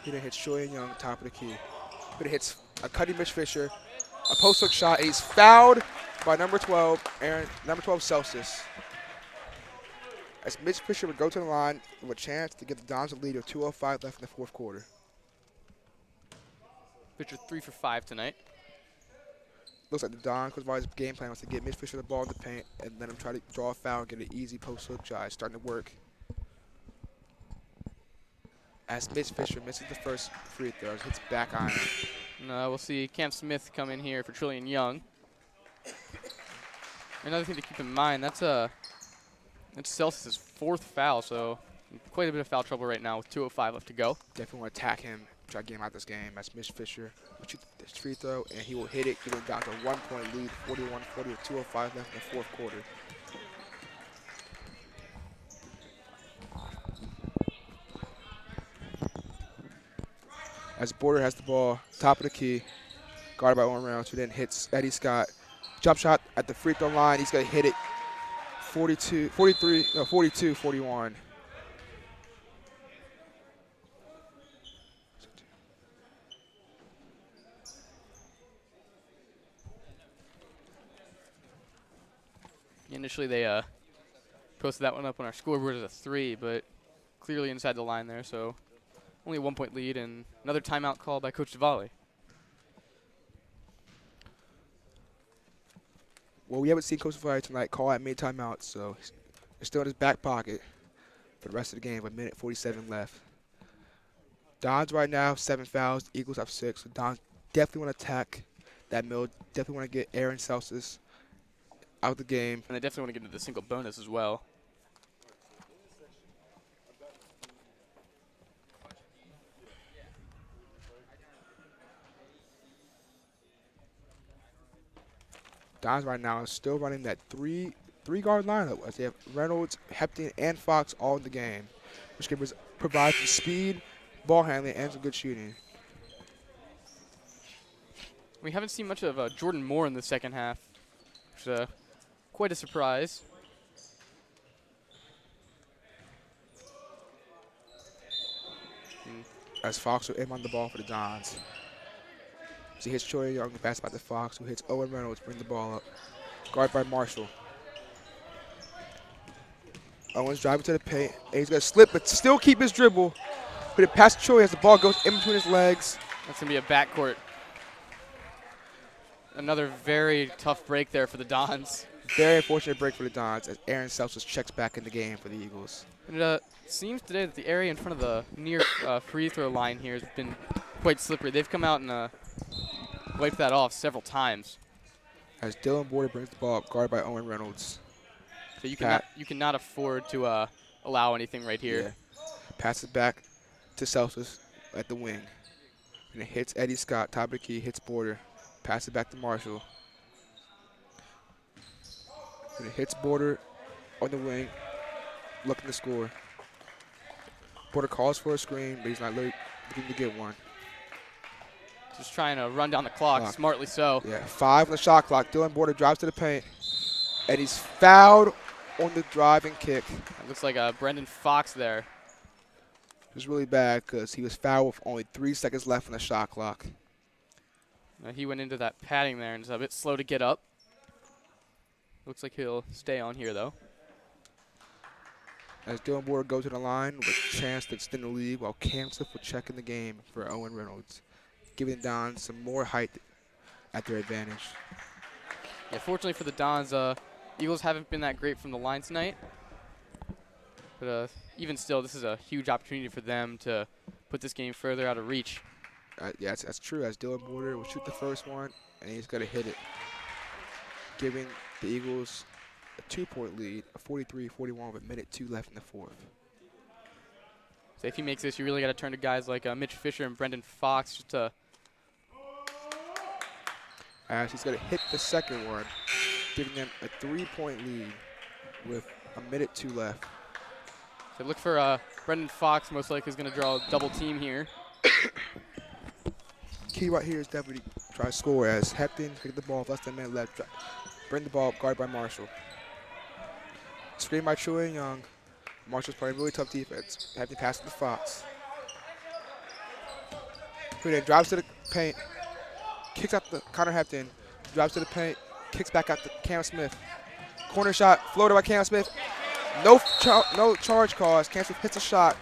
He then hits Shoyan Young, top of the key. But it hits a cutting Mitch Fisher. A post hook shot. And he's fouled by number 12, number 12 Celsius. As Mitch Fisher would go to the line with a chance to get the Dons a lead of 2:05 left in the fourth quarter. Fisher 3 for 5 tonight. Looks like the Dons, Coach Valley's game plan was to get Mitch Fisher the ball in the paint and let him try to draw a foul and get an easy post hook shot. It's starting to work. As Mitch Fisher misses the first free throw, hits back iron. We'll see Cam Smith come in here for Trillian Young. Another thing to keep in mind, that's Celsius' fourth foul, so quite a bit of foul trouble right now with 2:05 left to go. Definitely want to attack him, try to get him out this game. That's Mitch Fisher. Will shoot this free throw, and he will hit it, getting down to a 1-point lead, 41-40 with 2:05 left in the fourth quarter. As Border has the ball, top of the key, guarded by Owen Rounds, who then hits Eddie Scott. Jump shot at the free throw line. He's going to hit it 42-41. Initially, they posted that one up on our scoreboard as a 3, but clearly inside the line there, so only a 1-point lead and another timeout call by Coach Davali. Well, we haven't seen Coach Valley tonight call that mid timeout, so it's still in his back pocket for the rest of the game with 1:47 left. Dons right now, 7 fouls. Eagles have 6. So Dons definitely want to attack that middle. Definitely want to get Aaron Celsius out of the game. And they definitely want to get into the single bonus as well. Dons right now is still running that three-guard lineup as they have Reynolds, Hepton, and Fox all in the game, which can provide some speed, ball handling, and some good shooting. We haven't seen much of Jordan Moore in the second half, which is quite a surprise. As Fox will aim on the ball for the Dons. As he hits Troy Young, the pass by the Fox, who hits Owen Reynolds, bring the ball up. Guard by Marshall. Owens driving to the paint, and he's going to slip, but still keep his dribble. Put it past Troy as the ball goes in between his legs. That's going to be a backcourt. Another very tough break there for the Dons. Very unfortunate break for the Dons as Aaron Seltzis checks back in the game for the Eagles. And it seems today that the area in front of the near free throw line here has been quite slippery. They've come out and wiped that off several times. As Dylan Border brings the ball up, guarded by Owen Reynolds. So you cannot afford to allow anything right here. Yeah. Passes back to Seltzis at the wing. And it hits Eddie Scott, top of the key, hits Border. Pass it back to Marshall. And it hits Border on the wing, looking to score. Border calls for a screen, but he's not looking to get one. Just trying to run down the clock, smartly so. Yeah, 5 on the shot clock. Dylan Border drives to the paint, and he's fouled on the driving kick. It looks like Brendan Fox there. It was really bad because he was fouled with only 3 seconds left on the shot clock. He went into that padding there and is a bit slow to get up. Looks like he'll stay on here, though. As Dylan Border goes to the line with a chance to extend the lead while Cam Smith will check in the game for Owen Reynolds, giving the Dons some more height at their advantage. Yeah, fortunately for the Dons, Eagles haven't been that great from the line tonight. But even still, this is a huge opportunity for them to put this game further out of reach. Yeah, that's true. As Dylan Border will shoot the first one, and he's going to hit it, giving the Eagles a 2-point lead, a 43-41 with a minute 2 left in the fourth. So if he makes this, you really got to turn to guys like Mitch Fisher and Brendan Fox just to. As he's going to hit the second one, giving them a 3-point lead with a minute 2 left. So look for Brendan Fox, most likely is going to draw a double team here. Key right here is definitely try to score as Hepton get the ball with less than a minute left. Bring the ball up, guarded by Marshall. Screen by Troy Young. Marshall's playing really tough defense. Hepton passes to Fox. Who then drives to the paint, kicks out the Connor Hepton, drives to the paint, kicks back out to Cam Smith. Corner shot, floater by Cam Smith. No charge call as Cam Smith hits a shot,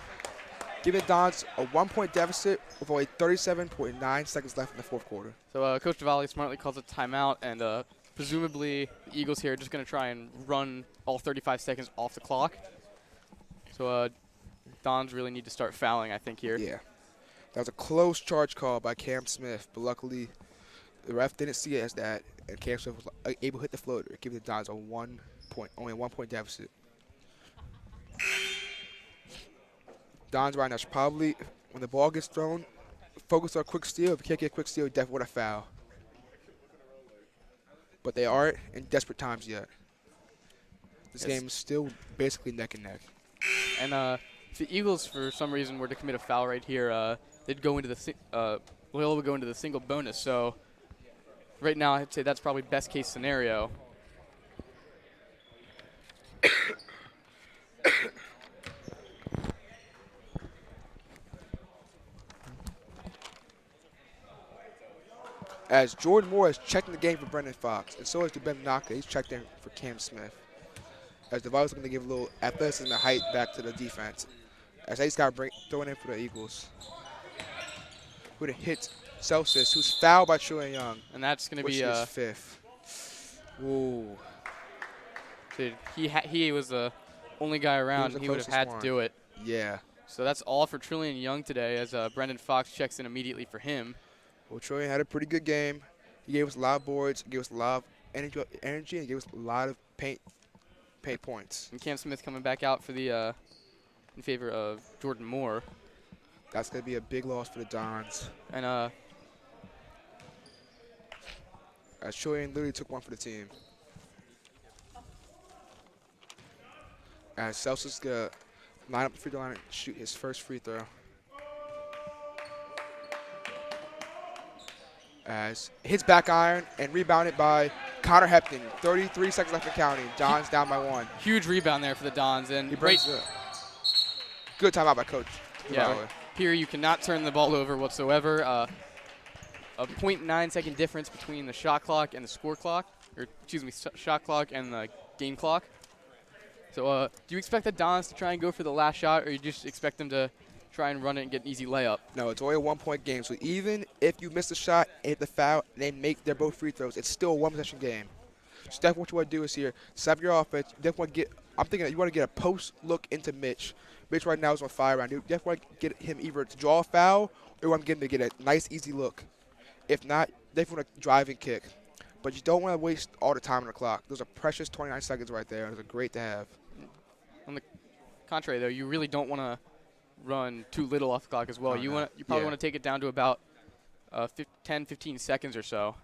giving Dons a 1-point deficit with only 37.9 seconds left in the fourth quarter. So Coach Duvali smartly calls a timeout, and presumably the Eagles here are just going to try and run all 35 seconds off the clock. So Dons really need to start fouling, I think, here. Yeah. That was a close charge call by Cam Smith, but luckily the ref didn't see it as that, and Cam Smith was able to hit the floater, giving the Dons only a 1-point deficit. Dons right now should probably, when the ball gets thrown, focus on a quick steal. If you can't get a quick steal, you definitely want a foul. But they aren't in desperate times yet. This game is still basically neck and neck. And if the Eagles, for some reason, were to commit a foul right here, they'd go into the Loyola would go into the single bonus. So right now, I'd say that's probably best case scenario. As Jordan Moore is checking the game for Brendan Fox, and so is Ben Naka. He's checked in for Cam Smith. As Devon's going to give a little athleticism and height back to the defense. As he's got throwing in for the Eagles. Who would have hit Celsius, who's fouled by Troy Young. And that's going to be his fifth. Ooh. Dude, he was the only guy around. He would have had to do it. Yeah. So that's all for Trillian Young today as Brendan Fox checks in immediately for him. Well, Trillian had a pretty good game. He gave us a lot of boards, gave us a lot of energy, and gave us a lot of paint points. And Cam Smith coming back out for the in favor of Jordan Moore. That's going to be a big loss for the Dons. And as Julian literally took one for the team. As Celsius gonna line up the free throw line and shoot his first free throw. As hits back iron and rebounded by Connor Hepton. 33 seconds left in counting. John's down by 1. Huge rebound there for the Dons. And He brings great. it. Good timeout by Coach. Yeah, here you cannot turn the ball over whatsoever. A 0.9 second difference between the shot clock and the score clock, or excuse me, shot clock and the game clock. So do you expect the Dons to try and go for the last shot, or you just expect them to try and run it and get an easy layup? No, it's only a 1-point game. So even if you miss the shot and hit the foul, and they're both free throws, it's still a 1-possession game. So definitely what you want to do is here, set up your offense. You definitely want to get, I'm thinking that you want to get a post look into Mitch. Mitch right now is on fire round. You definitely want to get him either to draw a foul or you want him to get a nice, easy look. If not, definitely want to drive and kick. But you don't want to waste all the time on the clock. Those are precious 29 seconds right there. Those are great to have. On the contrary, though, you really don't want to run too little off the clock as well. Oh, You no. probably want to take it down to about 10, 15 seconds or so.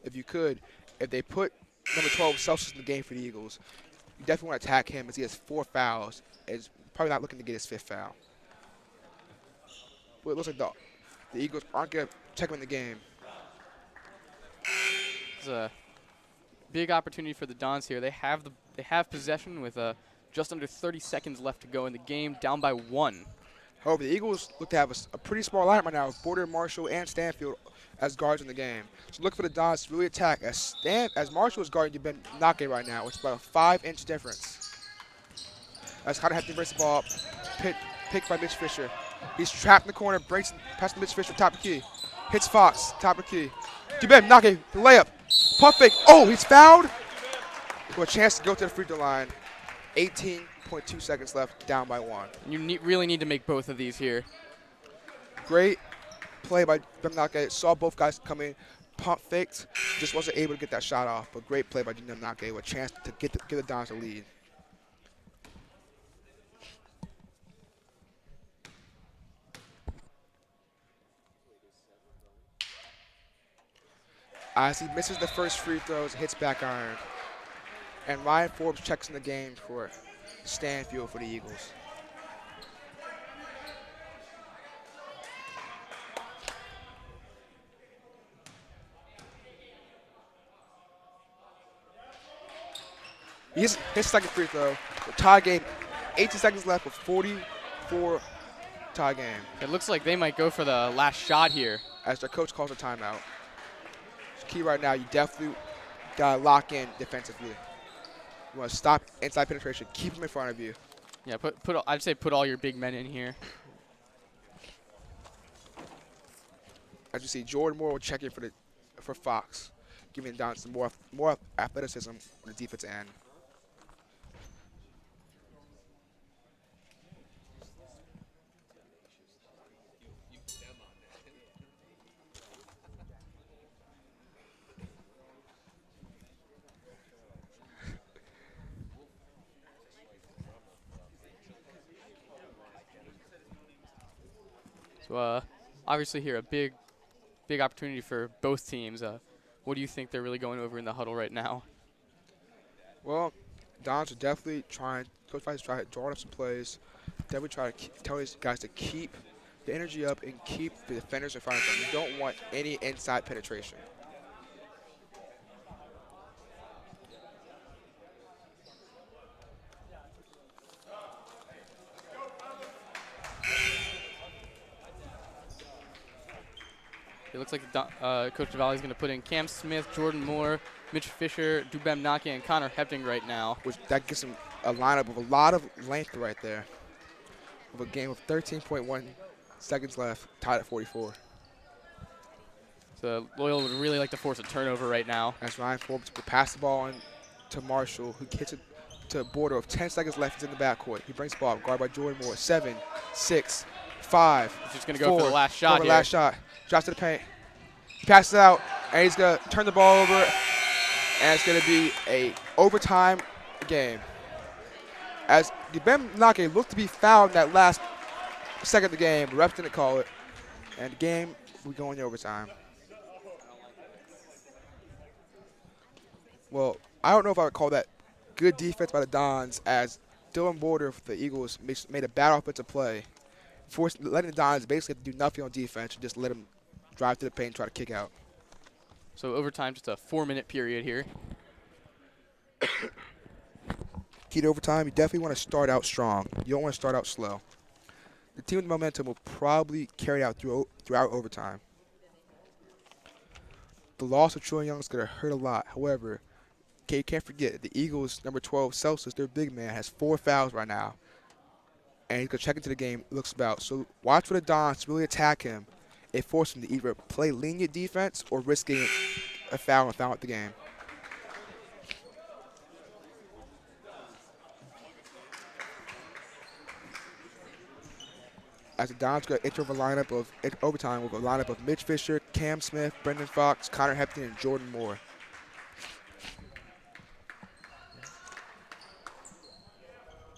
If you could, if they put number 12 Celsius in the game for the Eagles, you definitely want to attack him as he has 4 fouls. And is probably not looking to get his 5th foul. But it looks like the Eagles aren't going to check him in the game. It's a big opportunity for the Dons here. They have possession with just under 30 seconds left to go in the game, down by 1. However, the Eagles look to have a pretty small lineup right now with Porter, Marshall, and Stanfield as guards in the game. So look for the Dons to really attack as Marshall is guarding Ben Nake right now. It's about a 5-inch difference. As Connor Hepton breaks the ball up, picked by Mitch Fisher. He's trapped in the corner, breaks past Mitch Fisher, top of the key. Hits Fox, top of the key. Ben Nake, the layup. Pump fake. Oh, he's fouled. With a chance to go to the free throw line. 18.2 seconds left, down by 1. You really need to make both of these here. Great play by Nake. Saw both guys come in, pump faked, just wasn't able to get that shot off. But great play by Nake with a chance to get the Dons a lead. As he misses the first free throws, hits back iron. And Ryan Forbes checks in the game for Stanfield for the Eagles. He hits his second free throw. The tie game, 18 seconds left with 44 tie game. It looks like they might go for the last shot here. As their coach calls a timeout. It's key right now, you definitely got to lock in defensively. You want to stop inside penetration, keep them in front of you. Yeah, I'd say put all your big men in here. As you see, Jordan Moore will check in for Fox, giving down some more athleticism on the defensive end. So obviously here a big opportunity for both teams. What do you think they're really going over in the huddle right now? Well, Dons are definitely trying. Coach Vice is trying to draw up some plays. Definitely try to tell these guys to keep the energy up and keep the defenders in front of them. You don't want any inside penetration. It looks like Coach Javali is going to put in Cam Smith, Jordan Moore, Mitch Fisher, Dubem Nake, and Connor Hepting right now. Which that gives them a lineup of a lot of length right there. Of a game of 13.1 seconds left, tied at 44. So Loyola would really like to force a turnover right now. As Ryan Forbes will pass the ball on to Marshall, who hits it to a border of 10 seconds left. He's in the backcourt. He brings the ball up, guarded by Jordan Moore. 7, 6, 5. He's just going to go for the last shot here. Last shot. Drops to the paint. He passes it out, and he's going to turn the ball over, and it's going to be a overtime game. As Dubem Nake looked to be fouled in that last second of the game, the refs didn't call it, and the game We go into overtime. Well, I don't know if I would call that good defense by the Dons, as Dylan Border for the Eagles made a bad offensive play, letting the Dons basically have to do nothing on defense and just let them drive to the paint and try to kick out. So overtime, just a 4-minute period here. Key to overtime, you definitely want to start out strong. You don't want to start out slow. The team with momentum will probably carry it out throughout overtime. The loss of Troy Young is going to hurt a lot. However, you can't forget, the Eagles, number 12, Celsius, their big man, has 4 fouls right now. And he's going to check into the game, looks about. So watch for the Dons to really attack him and force him to either play lenient defense or risk getting a foul and foul out the game. As the Dons going to enter overtime with a lineup of Mitch Fisher, Cam Smith, Brendan Fox, Connor Hepton, and Jordan Moore.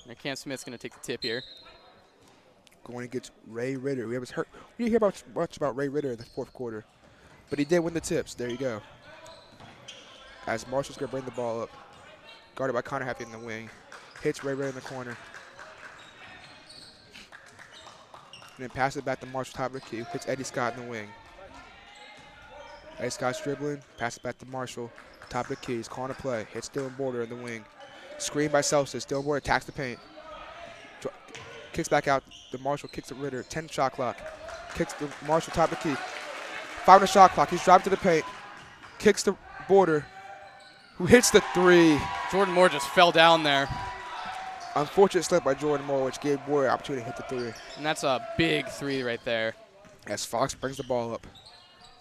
Now Cam Smith's going to take the tip here. Going against Ray Ritter. We didn't hear much about Ray Ritter in the fourth quarter, but he did win the tips. There you go. As Marshall's going to bring the ball up. Guarded by Connor Hepton in the wing. Hits Ray Ritter in the corner. And then passes it back to Marshall, top of the key. Hits Eddie Scott in the wing. Eddie Scott's dribbling. Passes it back to Marshall, top of the key. He's calling a play. Hits Dylan Border in the wing. Screen by Celsius. Dylan Border attacks the paint. Kicks back out. The Marshall kicks at Ritter. 10 shot clock. Kicks the Marshall, top of the key. 5 on the shot clock. He's driving to the paint. Kicks the Border, who hits the 3. Jordan Moore just fell down there. Unfortunate slip by Jordan Moore, which gave Border an opportunity to hit the 3. And that's a big 3 right there. As Fox brings the ball up.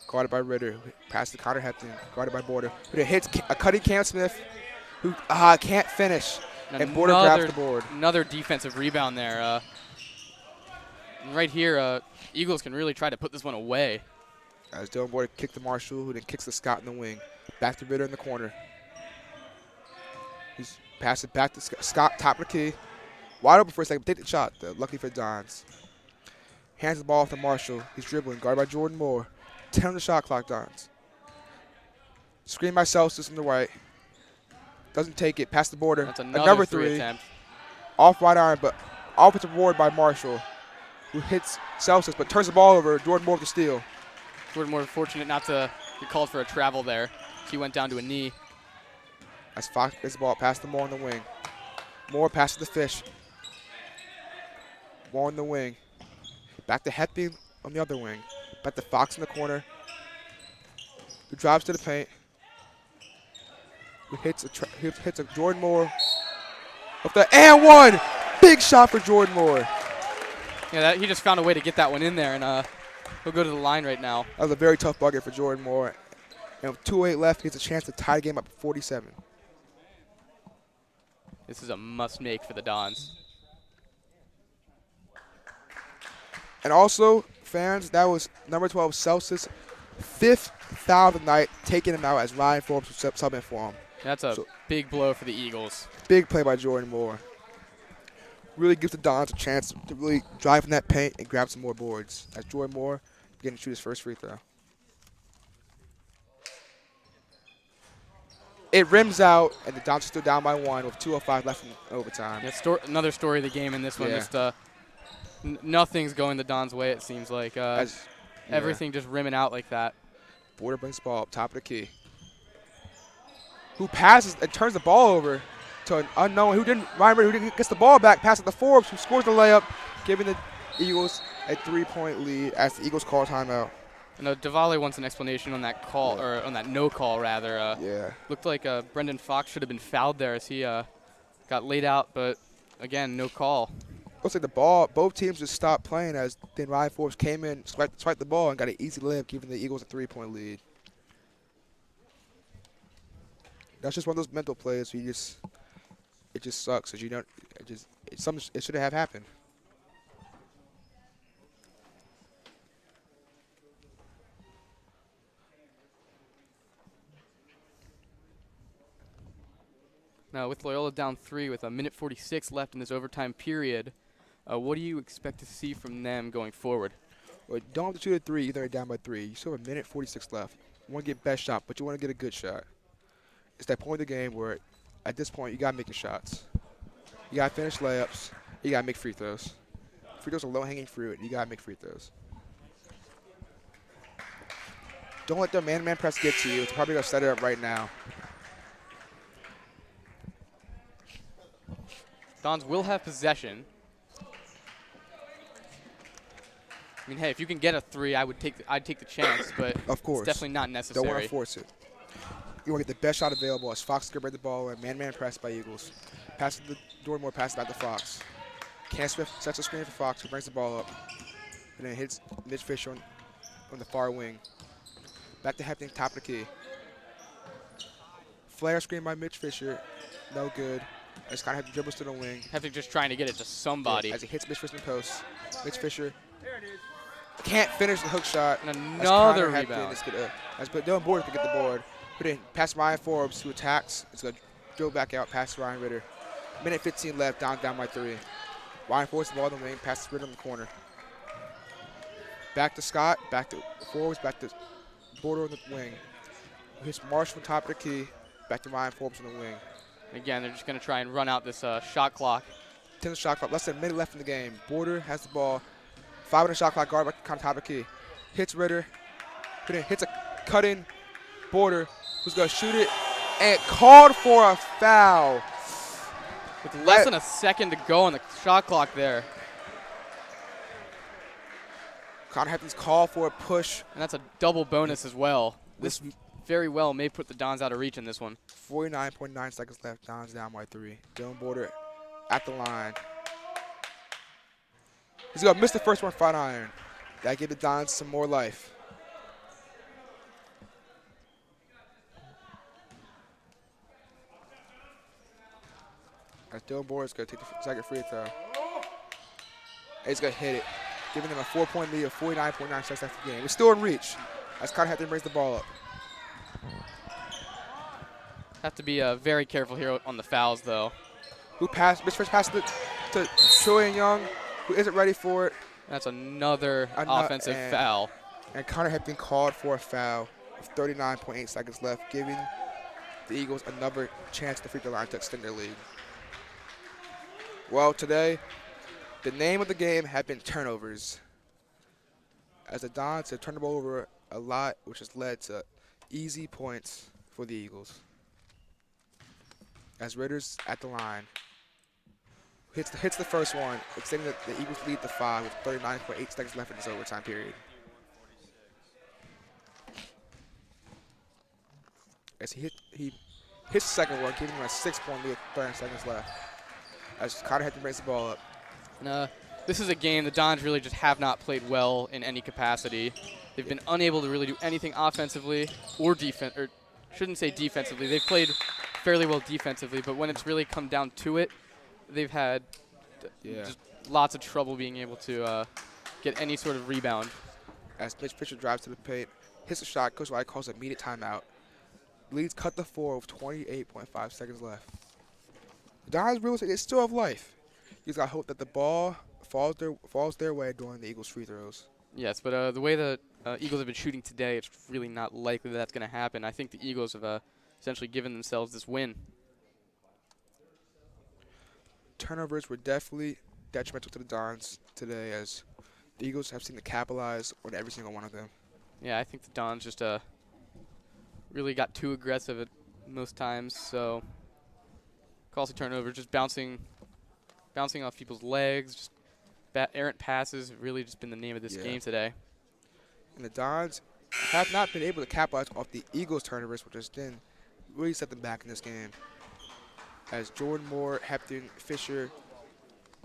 Guarded by Ritter. Passes to Connor Hepton. Guarded by Border. Ritter hits a cutting Cam Smith, who can't finish. And Border grabs the board. Another defensive rebound there. Right here, Eagles can really try to put this one away. As Dylan Border kicks to Marshall, who then kicks to Scott in the wing. Back to Ritter in the corner. He's passing back to Scott, top of the key. Wide open for a second, take the shot, though, lucky for Dons. Hands the ball off to Marshall. He's dribbling, guarded by Jordan Moore. 10 on the shot clock, Dons. Screen by Celsius in the right. Doesn't take it, past the Border. That's another 3 attempt. Off right iron, but offensive reward by Marshall, who hits Celsius, but turns the ball over. Jordan Moore with the steal. Jordan Moore fortunate not to get called for a travel there. He went down to a knee. As Fox gets the ball, past the Moore on the wing. Moore passes the Fish. Moore on the wing. Back to Hepburn on the other wing. Back to Fox in the corner, who drives to the paint. Who hits a Jordan Moore. Up the and 1! Big shot for Jordan Moore. Yeah, he just found a way to get that one in there, and he'll go to the line right now. That was a very tough bucket for Jordan Moore. And with 2:08 left, he has a chance to tie the game up at 47. This is a must-make for the Dons. And also, fans, that was number 12, Celsius, 5th foul of the night, taking him out as Ryan Forbes was subbing for him. That's a big blow for the Eagles. Big play by Jordan Moore. Really gives the Dons a chance to really drive in that paint and grab some more boards. As Jordan Moore beginning to shoot his first free throw. It rims out, and the Dons are still down by 1 with 2:05 left in overtime. Yeah, another story of the game in this one. Yeah. Just nothing's going the Dons' way, it seems like. Everything just rimming out like that. Border brings the ball up, top of the key. Who passes and turns the ball over to an unknown Ryan Ritter, who gets the ball back, passes to Forbes, who scores the layup, giving the Eagles a 3-point lead as the Eagles call timeout. No, Diwali wants an explanation on that call, or on that no call, rather. Looked like Brendan Fox should have been fouled there as he got laid out, but again, no call. Looks like both teams just stopped playing as then Ryan Forbes came in, swiped the ball, and got an easy layup, giving the Eagles a 3-point lead. That's just one of those mental plays where it just sucks, as you don't, it should have happened. Now, with Loyola down 3 with 1:46 left in this overtime period, what do you expect to see from them going forward? Well, don't have to shoot a 3, either down by 3. You still have a minute 46 left. You want to get best shot, but you want to get a good shot. It's that point of the game where, at this point, you got to make your shots. You got to finish layups. You got to make free throws. Free throws are low-hanging fruit. You got to make free throws. Don't let the man-to-man press get to you. It's probably going to set it up right now. Dons will have possession. I mean, hey, if you can get a 3, I'd take the chance, but Of course. it's definitely not necessary. Don't want to force it. You want to get the best shot available as Fox can bring the ball and man-to-man press by Eagles. Pass to the Dormore, pass it back to Fox. Cam Smith sets a screen for Fox, who brings the ball up. And then hits Mitch Fisher on the far wing. Back to Hepting, top of the key. Flare screen by Mitch Fisher. No good. As kind of dribbles to the wing. Hepting just trying to get it to somebody. As he hits Mitch Fisher in the post. Mitch Fisher can't finish the hook shot. And another As rebound. Dylan Board can get the board. Put in past Ryan Forbes, who attacks. It's going to drill back out past Ryan Ritter. Minute 15 left, down by 3. Ryan Forbes the ball in the wing, passes Ritter in the corner. Back to Scott, back to Forbes, back to Border on the wing. Hits Marsh from top of the key, back to Ryan Forbes on the wing. Again, they're just going to try and run out this shot clock. 10 shot clock, less than a minute left in the game. Border has the ball. 5 minute shot clock, guard back to top of the key. Hits Ritter, hits a cut in. Border, who's going to shoot it, and called for a foul. With less than a second to go on the shot clock there. Connor Hepton's call for a push. And that's a double bonus as well. This very well may put the Dons out of reach in this one. 49.9 seconds left. Dons down by 3. Dylan Border at the line. He's going to miss the first one, front iron. That gave the Dons some more life. As Dylan Border is going to take the second free throw. And he's going to hit it, giving them a 4-point lead of 49.9 seconds left in the game. We're still in reach as Connor Hepton brings the ball up. Have to be very careful here on the fouls, though. Who passed? Mitch Fisher passed it to Troy Young, who isn't ready for it. That's another offensive foul. And Connor Hepton called for a foul with 39.8 seconds left, giving the Eagles another chance at the free throw line to extend their lead. Well, today, the name of the game had been turnovers. As the Dons have turned the ball over a lot, which has led to easy points for the Eagles. As Ritter's at the line, hits the first one, extending the Eagles lead to 5 with 39.8 seconds left in this overtime period. As he hits the second one, giving him a 6-point lead with 30 seconds left. As Connor Hepton brings the ball up. This is a game the Dons really just have not played well in any capacity. They've been unable to really do anything offensively or shouldn't say defensively. They've played fairly well defensively, but when it's really come down to it, they've had just lots of trouble being able to get any sort of rebound. As Mitch Fisher drives to the paint, hits a shot, Coach White calls an immediate timeout. Leads cut the 4 with 28.5 seconds left. The Dons realize they still have life. You just got to hope that the ball falls their way during the Eagles' free throws. Yes, but the way the Eagles have been shooting today, it's really not likely that's going to happen. I think the Eagles have essentially given themselves this win. Turnovers were definitely detrimental to the Dons today, as the Eagles have seemed to capitalize on every single one of them. Yeah, I think the Dons just really got too aggressive at most times. So costly turnovers, just bouncing off people's legs, just errant passes. Really just been the name of this game today. And the Dons have not been able to capitalize off the Eagles' turnovers, which has then really set them back in this game. As Jordan Moore, Hepton, Fisher,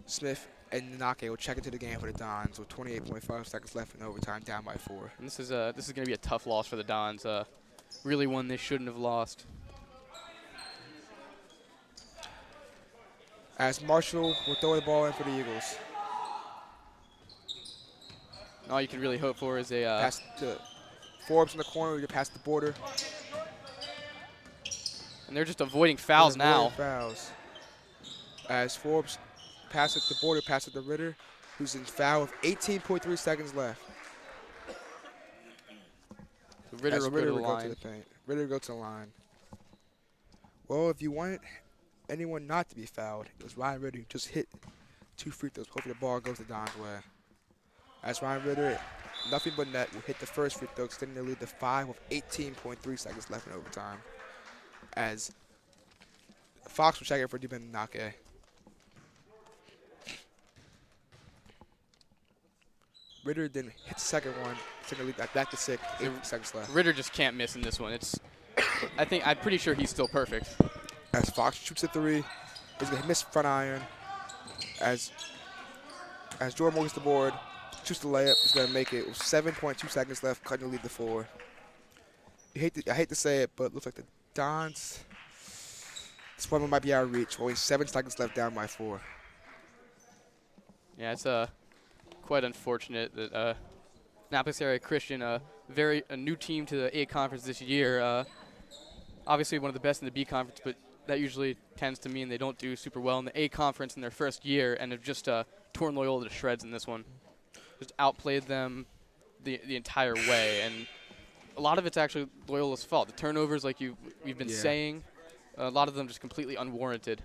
Smith, and Nanake will check into the game for the Dons with 28.5 seconds left in overtime, down by 4. And this is going to be a tough loss for the Dons. Really one they shouldn't have lost. As Marshall will throw the ball in for the Eagles. All you can really hope for is a pass to Forbes in the corner, you pass the Border. And they're just avoiding fouls now. Fouls. As Forbes passes the Border, passes to Ritter, who's in foul with 18.3 seconds left. Ritter As will go Ritter to the would go to line. the paint. Ritter would go to the line. Well, if you wanted anyone not to be fouled, it was Ryan Ritter who just hit 2 free throws. Hopefully the ball goes the Don's way. As Ryan Ritter, nothing but net, will hit the first free throw, extending the lead to 5 with 18.3 seconds left in overtime. As Fox will check it for Dubin Nake. Ritter then hits the second one, extending the lead back to 6, 8 seconds left. Ritter just can't miss in this one. I'm pretty sure he's still perfect. As Fox shoots a 3, he's going to miss front iron. As Jordan Moore gets the board, shoots the layup, he's going to make it with 7.2 seconds left, cutting the lead to 4. I hate to say it, but it looks like the Dons, this one might be out of reach. Only 7 seconds left, down by 4. Yeah, it's quite unfortunate that Annapolis Area Christian, a new team to the A conference this year, obviously one of the best in the B conference, but that usually tends to mean they don't do super well in the A conference in their first year, and have just torn Loyola to shreds in this one. Just outplayed them the entire way, and a lot of it's actually Loyola's fault. The turnovers, like we've been saying, a lot of them just completely unwarranted.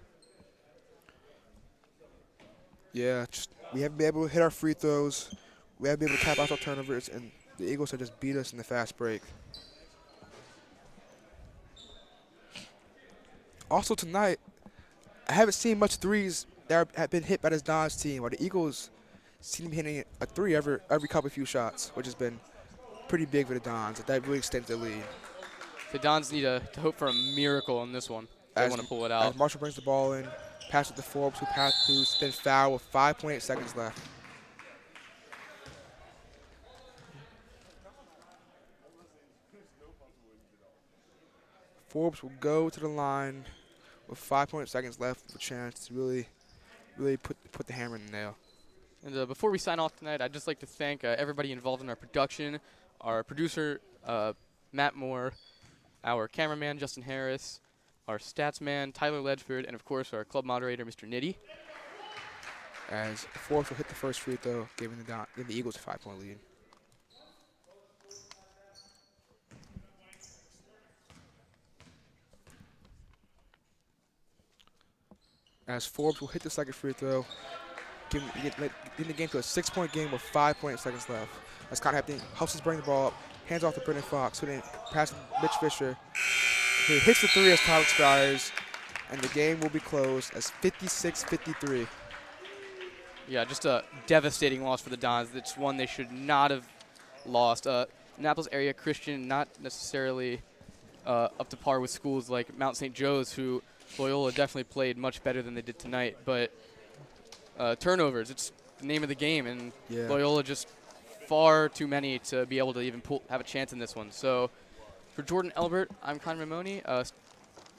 Yeah, we haven't been able to hit our free throws. We haven't been able to cap out our turnovers, and the Eagles have just beat us in the fast break. Also tonight, I haven't seen much threes that have been hit by this Dons team, while the Eagles seem to be hitting a 3 every couple few shots, which has been pretty big for the Dons. That really extends the lead. The Dons need to hope for a miracle in this one. They want to pull it out. As Marshall brings the ball in, passes it to Forbes, who's then foul with 5.8 seconds left. Forbes will go to the line with 5.8 seconds left with a chance to really put the hammer in the nail. And before we sign off tonight, I'd just like to thank everybody involved in our production, our producer, Matt Moore, our cameraman, Justin Harris, our stats man, Tyler Ledford, and of course our club moderator, Mr. Nitty. As Forbes will hit the first free throw, giving the Eagles a 5-point lead. As Forbes will hit the second free throw, getting the game to a 6-point game with 5.8 seconds left. That's kind of happening. Hustles bring the ball up, hands off to Brendan Fox, who then passes to Mitch Fisher. He hits the 3 as time expires, and the game will be closed as 56-53. Yeah, just a devastating loss for the Dons. It's one they should not have lost. Annapolis Area Christian not necessarily up to par with schools like Mount St. Joe's, who Loyola definitely played much better than they did tonight. But turnovers, it's the name of the game, and Loyola just far too many to be able to even have a chance in this one. So for Jordan Elbert, I'm Connor Mamoni.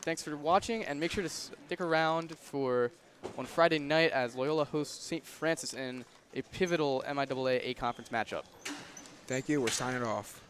Thanks for watching, and make sure to stick around for on Friday night as Loyola hosts St. Francis in a pivotal MIAA A conference matchup. Thank you. We're signing off.